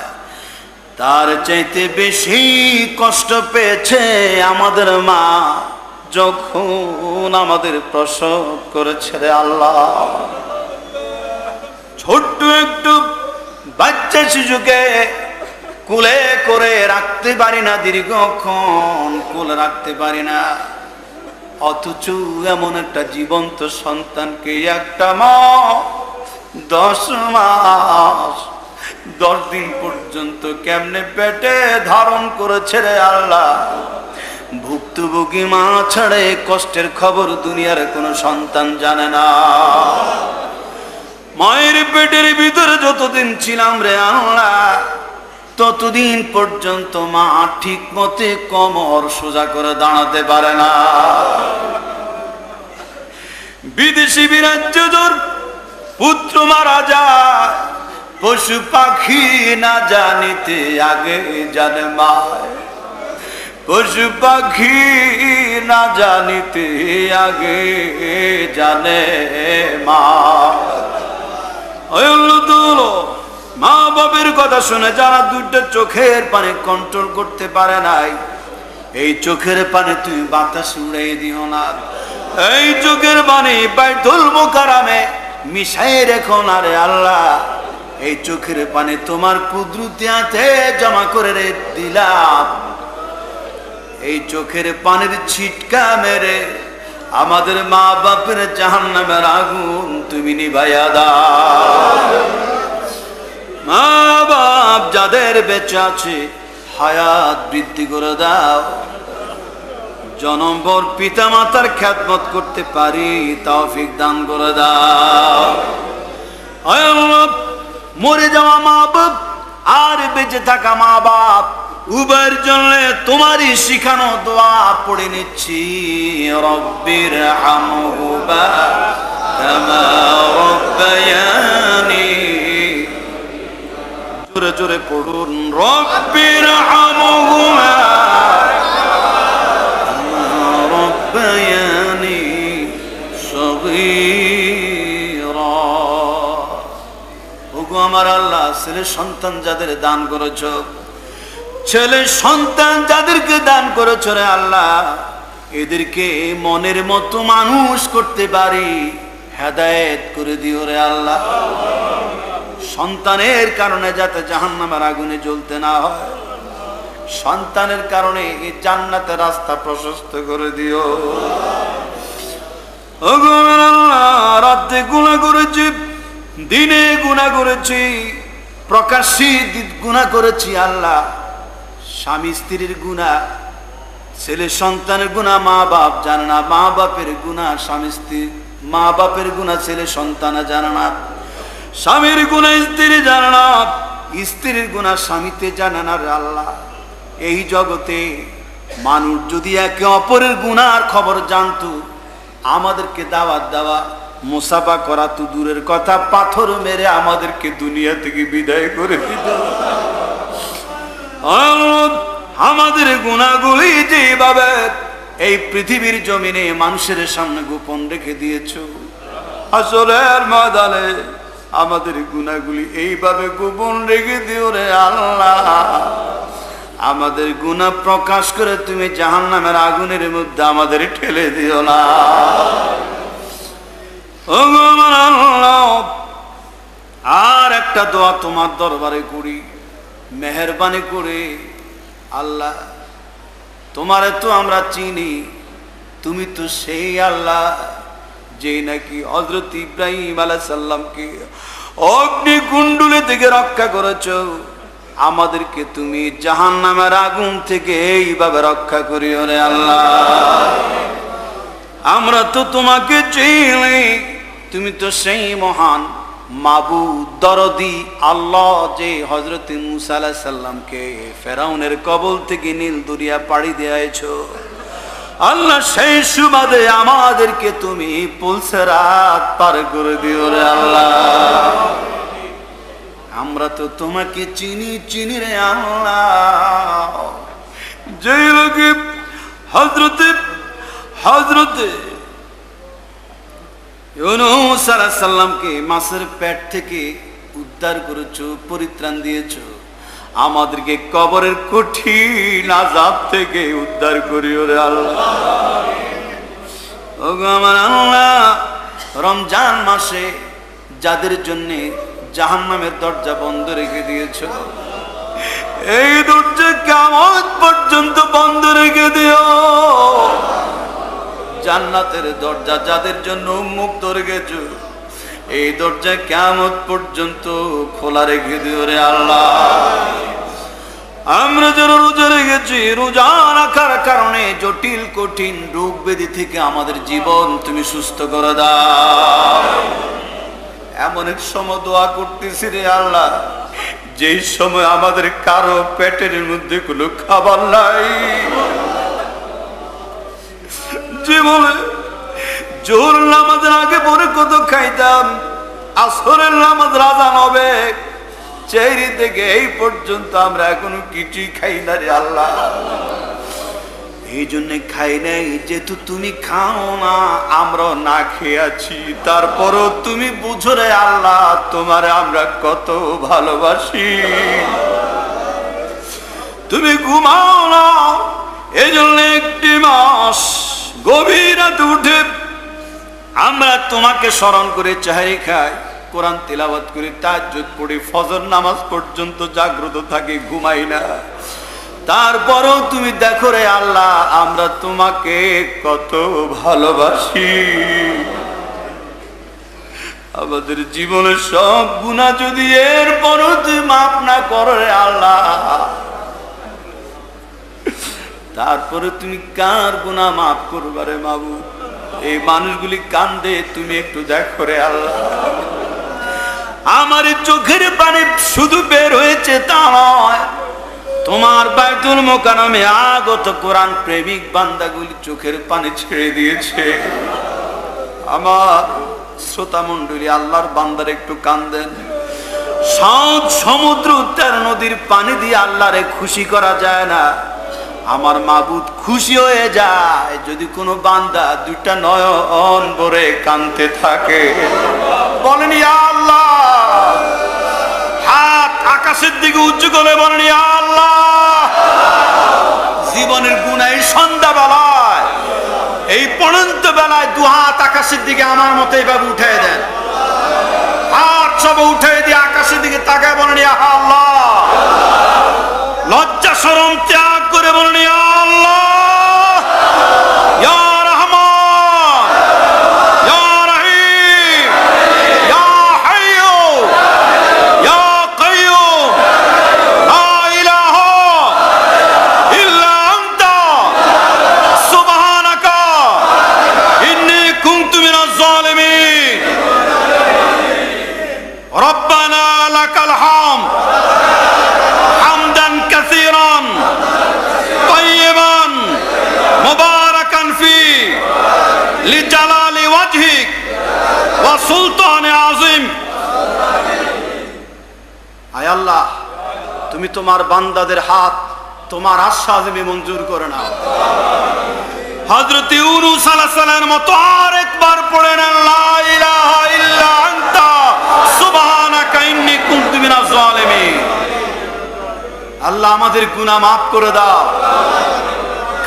তার চাইতে বেশি কষ্ট পেয়েছে আমাদের মা যখন আমাদের প্রসব করেছে রে আল্লাহ। ছোট্ট একটু বাচ্চা শিশুকে কোলে করে রাখতে পারি না, দীর্ঘক্ষণ কোলে রাখতে পারি না, অথচ এমন একটা জীবন্ত সন্তানকে একটা মা 10 মাস 10 দিন পর্যন্ত কেমনে পেটে ধারণ করেছে রে আল্লাহ। ভুক্তভোগী মা ছাড়া এই কষ্টের খবর দুনিয়ার কোনো সন্তান জানে না। মায়ের পেটের ভিতরে যতদিন ছিলাম রে আল্লাহ, ততদিন পর্যন্ত মা ঠিক মতে কোমর সোজা করে দাঁড়াতে পারে না। বিদেশি বিরাজ্যজোর পুত্র মারা যায়, পশু পাখি না জানিতে আগে জানে মায়, পশু পাখি না জানিতে আগে জানে মা। মা বাবের কথা শুনে যারা দুটো চোখের পানি কন্ট্রোল করতে পারে নাই, এই চোখের পানি তুই বাতাস উড়াই দিও না। এই চোখের পানি বাইতুল মুকাররমে মিশাই রেখো না রে আল্লাহ। এই চোখের পানি তোমার কুদরতে জমা করে রে দিলাম। এই চোখের পানির ছিটকা মেরে আমাদের মা বাপের জাহান্নামের আগুন তুমি নিভাইয়া দাও। মা বাপ যাদের বেঁচে আছে হায়াত বৃদ্ধি করে দাও। জনমভর পিতা মাতার খেদমত করতে পারি তৌফিক দান করে দাও। আয় আল্লাহ, মরে যাওয়া মা বাপ আর বেঁচে থাকা মা বাপ উভয়ের জন্য তোমারই শিখানো দোয়া পড়ে নিচ্ছি। রব্বির হামহুমা কামা রব্বায়ানি, জোরে জোরে পড়ুন, রব্বির হামহুমা কামা রব্বায়ানি সগীরা। ওগো আমার আল্লাহ, ছেলে সন্তান যাদের দান করেছো, ছেলে সন্তান যাদেরকে দান করেছ রে আল্লাহ, এদেরকে মনের মতো মানুষ করতে পারি হেদায়েত করে দিও রে আল্লাহ। সন্তানের কারণে যাতে জাহান্নামের আগুনে জ্বলতে না হয়, সন্তানের কারণে এই জান্নাতের রাস্তা প্রশস্ত করে দিও। ওগো আমার আল্লাহ, রাতে গুনাহ করেছি, দিনে গুনাহ করেছি, প্রকাশ্যে গুনাহ করেছি আল্লাহ। স্বামী স্ত্রীর গুনাহ, ছেলে সন্তানের গুনাহ মা বাপ জানে না, মা বাপের গুনাহ স্বামী স্ত্রী, মা বাপের গুনাহ ছেলে সন্তান জানে না, স্বামীর গুনাহ স্ত্রী জানে না, স্ত্রীর গুনাহ স্বামীতে জানে না রে আল্লাহ। এই জগতে মানুষ যদি একে অপরের গুনার খবর জানতো, আমাদেরকে দাওয়াত দেওয়া মুসাফা করা তো দূরের কথা, পাথর মেরে আমাদেরকে দুনিয়া থেকে বিদায় করে দিত। আমাদের গুনাহগুলি যেভাবে এই পৃথিবীর জমিনে মানুষের সামনে গোপন রেখে দিয়েছো, হাসরের ময়দানে আমাদের গুনাহগুলি এইভাবে গোপন রেখে দিও রে আল্লাহ। আমাদের গুনাহ প্রকাশ করে তুমি জাহান্নামের আগুনের মধ্যে আমাদের ঠেলে দিও না। ওগো আমার আল্লাহ, আর একটা দোয়া তোমার দরবারে করি, মেহেরবানি করে আল্লাহ, তোমারে তো আমরা চিনি, তুমি তো সেই আল্লাহ যে নাকি হযরত ইব্রাহিম আলাইহিস সালামকে অগ্নিকুণ্ডলে থেকে রক্ষা করেছো। আমাদেরকে তুমি জাহান্নামের আগুন থেকে এইভাবে রক্ষা করিও রে আল্লাহ। আমরা তো তোমাকে চিনি, তুমি তো সেই মহান মাবুদ দরদি আল্লাহ যে হযরত মুসা আলাইহিস সালামকে ফেরাউনের কবল থেকে নীল দরিয়া পাড়ি দিয়েছো। আল্লাহ, সেই সুবাদে আমাদেরকে তুমি পুলসেরাত পার করে দিও রে আল্লাহ। আমরা তো তোমাকে চিনি রে আল্লাহ। যে লোকে হযরতে ইউনূস আলাইহিস সালামকে মাছের পেট থেকে উদ্ধার করেছো, পরিত্রাণ দিয়েছো, আমাদেরকে কবরের কঠিন আযাব থেকে উদ্ধার করিও রে আল্লাহ। ওগো আমার আল্লাহ, রমজান মাসে যাদের জন্য জাহান্নামের দরজা বন্ধ রেখে দিয়েছো, এই দরজা কিয়ামত পর্যন্ত বন্ধ রেখে দিও। জান্নাতের দরজা যাদের জন্য উন্মুক্ত রেখেছো, এই দরজা কিয়ামত পর্যন্ত খোলা রেখে দিও রে আল্লাহ। আমরা যারা রোজা রেখেছি, রোজা রাখার কারণে জটিল কঠিন রোগ ব্যাধি থেকে আমাদের জীবন তুমি সুস্থ করে দাও। এমন এক সময় দোয়া করতেছি রে আল্লাহ, যেই সময় আমাদের কারো পেটের মধ্যে কোনো খাবার নাই, জীবনে জোহর নামাজের আগে পরে কত খাইতাম, আসরের নামাজ আযান হবে চেহারি থেকে এই পর্যন্ত আমরা এখনো কিছুই খাই না রে আল্লাহ। এই জন্য খাই নাই, যেহেতু তুমি খাও না, আমরাও না খেয়ে আছি, তারপরও তুমি বুঝো রে আল্লাহ তোমারে আমরা কত ভালোবাসি। তুমি ঘুমাও না, এই জন্য একটি মাস গভীর রাতে উঠে আমরা তোমাকে স্মরণ করে চেহারি খাই, কোরআন তিলাওয়াত করি, তাহাজ্জুদ পড়ি, ফজর নামাজ পর্যন্ত জাগ্রত থাকি, ঘুমাই না। তারপরেও তুমি দেখো রে আল্লাহ আমরা তোমাকে কত ভালোবাসি। আমাদের জীবনের সব গুনাহ যদি এরপরও তুই মাফ না করো রে আল্লাহ, তারপরে তুমি কার গুনাহ মাফ করবে রে মাবুদ? এই মানুষগুলি কান্দে, তুমি একটু দেখো রে আল্লাহ। আমার চোখের পানি শুধু বের হয়েছে তা নয়, তোমার বাইতুল মোকাররমে আগত কোরআন প্রেমিক বান্দাগুলি চোখের পানি ছেড়ে দিয়েছে। আমার শ্রোতা মণ্ডলী, আল্লাহর বান্দার একটু কান্দেন। সাত সমুদ্র 13 নদীর পানি দিয়ে আল্লাহরে খুশি করা যায় না। আমার মাবুদ খুশি হয়ে যায় যদি কোনো বান্দা দুইটা নয়ন ভরে কাঁদতে থাকে। বলেন ইয়া আল্লাহ, হাত আকাশের দিকে উঁচু করে বলেন ইয়া আল্লাহ। জীবনের গুনাহের সন্ধ্যাবেলায়, এই পড়ন্ত বেলায় দু হাত আকাশের দিকে আমার মতো এইভাবে উঠাই দেন, হাত সব উঠাই দিয়ে আকাশের দিকে তাকায় বলেন ইয়া আল্লাহ। লজ্জা শরম ত্যাগ করে বলেন ইয়া আল্লাহ, ইয়া রহমান, ইয়া রহিম, ইয়া হাইয়্যু, ইয়া কাইয়্যুম, লা ইলাহা ইল্লা আনতা সুবহানাকা ইন্নী কুনতু মিনাজ জালিমিন। রব্বানা লাকাল হামদ হামদান কাসীরান তাইয়িবান মুবারাকান ফি লিজালালি ওয়াজহিক ওয়া সুলতানি আযীম। আয় আল্লাহ, তুমি তোমার বান্দাদের হাত তোমার আশ্বাসে মঞ্জুর করে নাও। হযরত ইউনূস আলাইহিস সালামের মতো আরেকবার পড়েন লা ইলাহা ইল্লা আনতা সুবহানাকা ইন্নী কুনতু মিনাজ জালিমিন। আল্লাহ আমাদের গুনাহ মাফ করে দাও।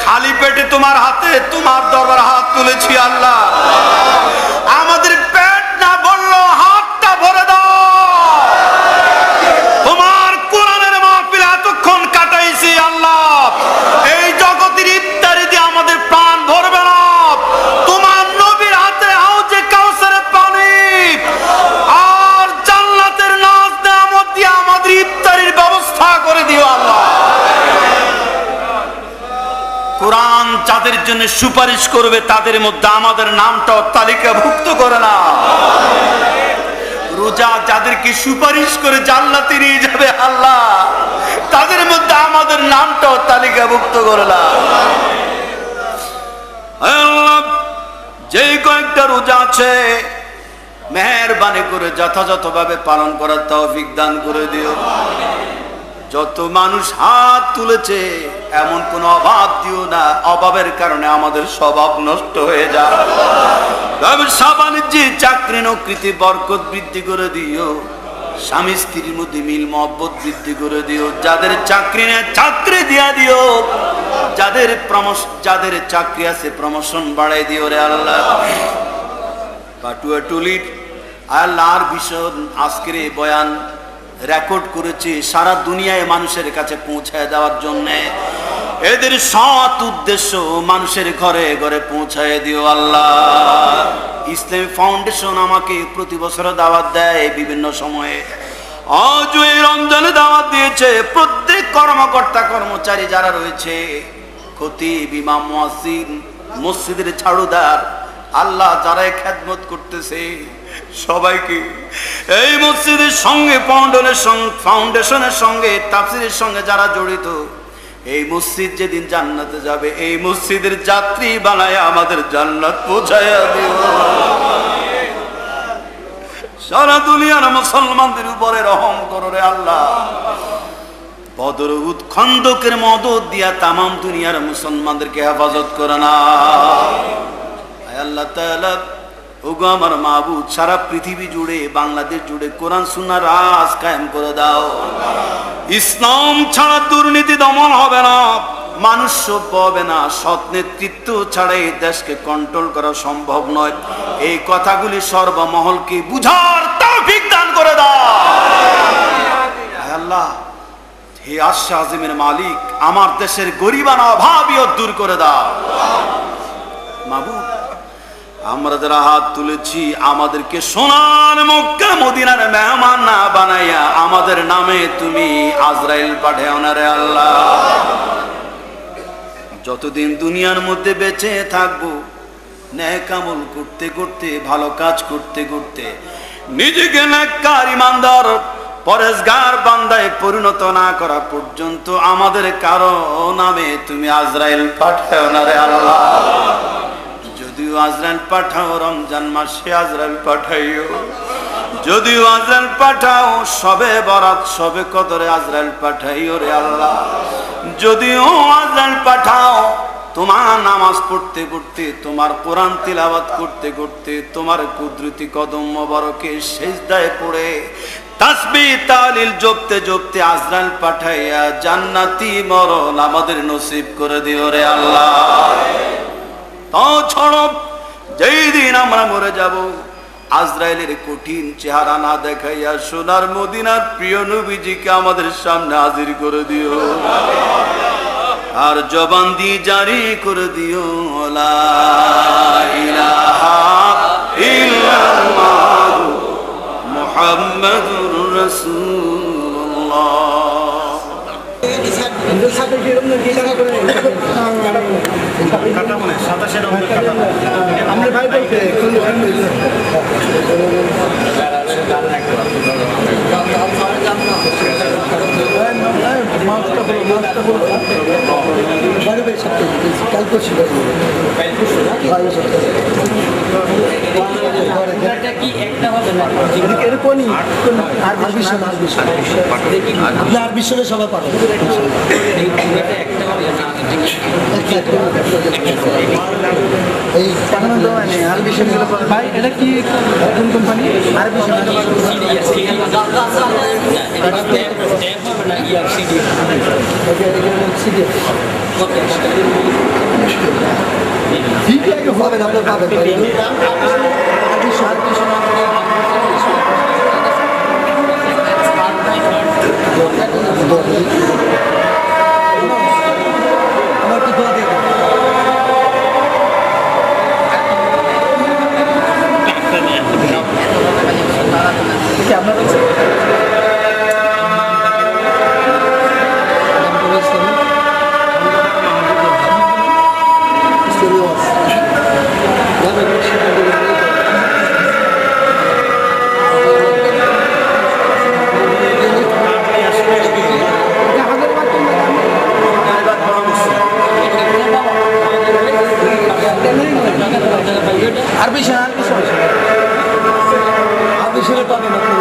খালি পেটে তোমার হাতে তোমার দরবারে হাত তুলেছি আল্লাহ, আমাদের পেট না ভরলো হাতটা ভরে দাও। তোমার কোরআনের মাহফিলে এতক্ষণ কাটাইছি আল্লাহ, এই জগতের ইফতারি দিয়ে আমাদের প্রাণ ভরবে না। তোমার নবীর হাতে হাউজে কাউসারের পানি আর জান্নাতের নাজ নেয়ামত দিয়ে আমাদের ইফতারির ব্যবস্থা করে দিও আল্লাহ। কোরআন যাদের জন্য সুপারিশ করবে তাদের মধ্যে আমাদের নামটাও তালিকাভুক্ত করে না। রোজা যাদেরকে সুপারিশ করে জান্নাতে নিয়ে যাবে আল্লাহ, তাদের মধ্যে আমাদের নামটাও তালিকাভুক্ত করে না। আল্লাহ, যেই কয়েকটা রোজা আছে মেহেরবানি করে যথাযথভাবে পালন করার তৌফিক দান করে দিও। যত মানুষ হাত তুলেছে এমন কোন অভাব দিও না, অভাবের কারণে আমাদের স্বভাব নষ্ট হয়ে যায়। ব্যবসা বাণিজ্যে চাকরি নৌকরিতে বরকত বৃদ্ধি করে দিও, স্বামী স্ত্রীর মধ্যে মিল মহব্বত বৃদ্ধি করে দিও। যাদের চাকরি নেই চাকরি দিয়া দিও, যাদের চাকরি আছে প্রমোশন বাড়াই দিও রে আল্লাহ। পাটুয়া টুলির আল্লাহর ভীষণ আজকের এই বয়ান রেকর্ড করেছি সারা দুনিয়ায় মানুষের কাছে পৌঁছায় দেওয়ার জন্য। এদের সৎ উদ্দেশ্য মানুষের ঘরে ঘরে পৌঁছায় দিও আল্লাহ। ইসলামী ফাউন্ডেশন আমাকে প্রতি বছর দাওয়াত দেয় বিভিন্ন সময়ে, আজ এই রমজানে দাওয়াত দিয়েছে। প্রত্যেক কর্মকর্তা কর্মচারী যারা রয়েছে, খতিব, ইমাম, মুয়াজ্জিন, মসজিদের ঝাড়ুদার, আল্লাহ যারা খেদমত করতেছে সবাইকে এই মসজিদের সঙ্গে ফাউন্ডেশনের সঙ্গে তাফসীরের সঙ্গে যারা জড়িত, এই মসজিদ যেদিন জান্নাতে যাবে এই মসজিদের যাত্রী বানায় আমাদের জান্নাত পৌঁছায়া দিও। সারা দুনিয়ার মুসলমানদের উপরে রহম করো রে আল্লাহ। বদর উহুদ খন্দকের মদদ দিয়া তামাম দুনিয়ার মুসলমানদেরকে হেফাজত করে না। আয় আল্লাহ তাআলা, ওগো আমার মাবুদ, সারা পৃথিবী জুড়ে বাংলাদেশ জুড়ে কোরআন সুন্নাহর রাজ কায়েম করে দাও। ইসলাম ছাড়া দুর্নীতি দমন হবে না, মানুষ সভ্য হবে না, সৎ নেতৃত্ব ছাড়া এই দেশকে কন্ট্রোল করা সম্ভব নয়। এই কথাগুলি সর্বমহলকে বুঝার তৌফিক দান করে দাও। আয় আল্লাহ, হে আরশে আজিমের মালিক, আমার দেশের গরিবানা অভাবীও দূর করে দাও। মাবুদ, আমরা যারা হাত তুলেছি আমাদেরকে সোনার মক্কা মদিনার মেহমান না বানাইয়া আমাদের নামে তুমি আজরাইল পাঠাও না রে আল্লাহ। যতদিন দুনিয়ার মধ্যে বেঁচে থাকবো নেক আমল করতে করতে, ভালো কাজ করতে করতে নিজেকে নেককার ইমানদার পরেজগার বান্দায় পরিণত না করা পর্যন্ত আমাদের কারো নামে তুমি আজরাইল পাঠাও না রে আল্লাহ। যদিও আজরাইল পাঠাও রমজান মাসে আজরাইল পাঠাইও, যদিও আজরাইল পাঠাও সবে বরাত সবে কদরে আজরাইল পাঠাইও রে আল্লাহ। যদিও আজরাইল পাঠাও তোমার নামাজ পড়তে পড়তে, তোমার কোরআন তিলাওয়াত করতে করতে, তোমার কুদরতি কদম মোবারকে সিজদায় পড়ে তাসবিহ তাহলিল জপতে জপতে আজরাইল পাঠাইয়া জান্নাতি মরণ আমাদের নসিব করে দিও রে আল্লাহ। তাও ছাড়ো, যেই দিন আমরা মরে যাব আজরাইলের কঠিন চেহারা না দেখাইয়া সোনার মদিনার প্রিয় নবীজিকে আমাদের সামনে হাজির করে দিও, আর জবান দিয়ে জারি করে দিও লা ইলাহা ইল্লাল্লাহু মুহাম্মাদুর রাসূলুল্লাহ। সবাই পাঠাবো এই পাঠানো দেওয়া নেই। আরবি ভাই এটা কি কোন কোম্পানি? আরবি হবে আপনার পাবেন আমার কি দোয়া দিয়ে আপনার আরবি পাবেন আপনি।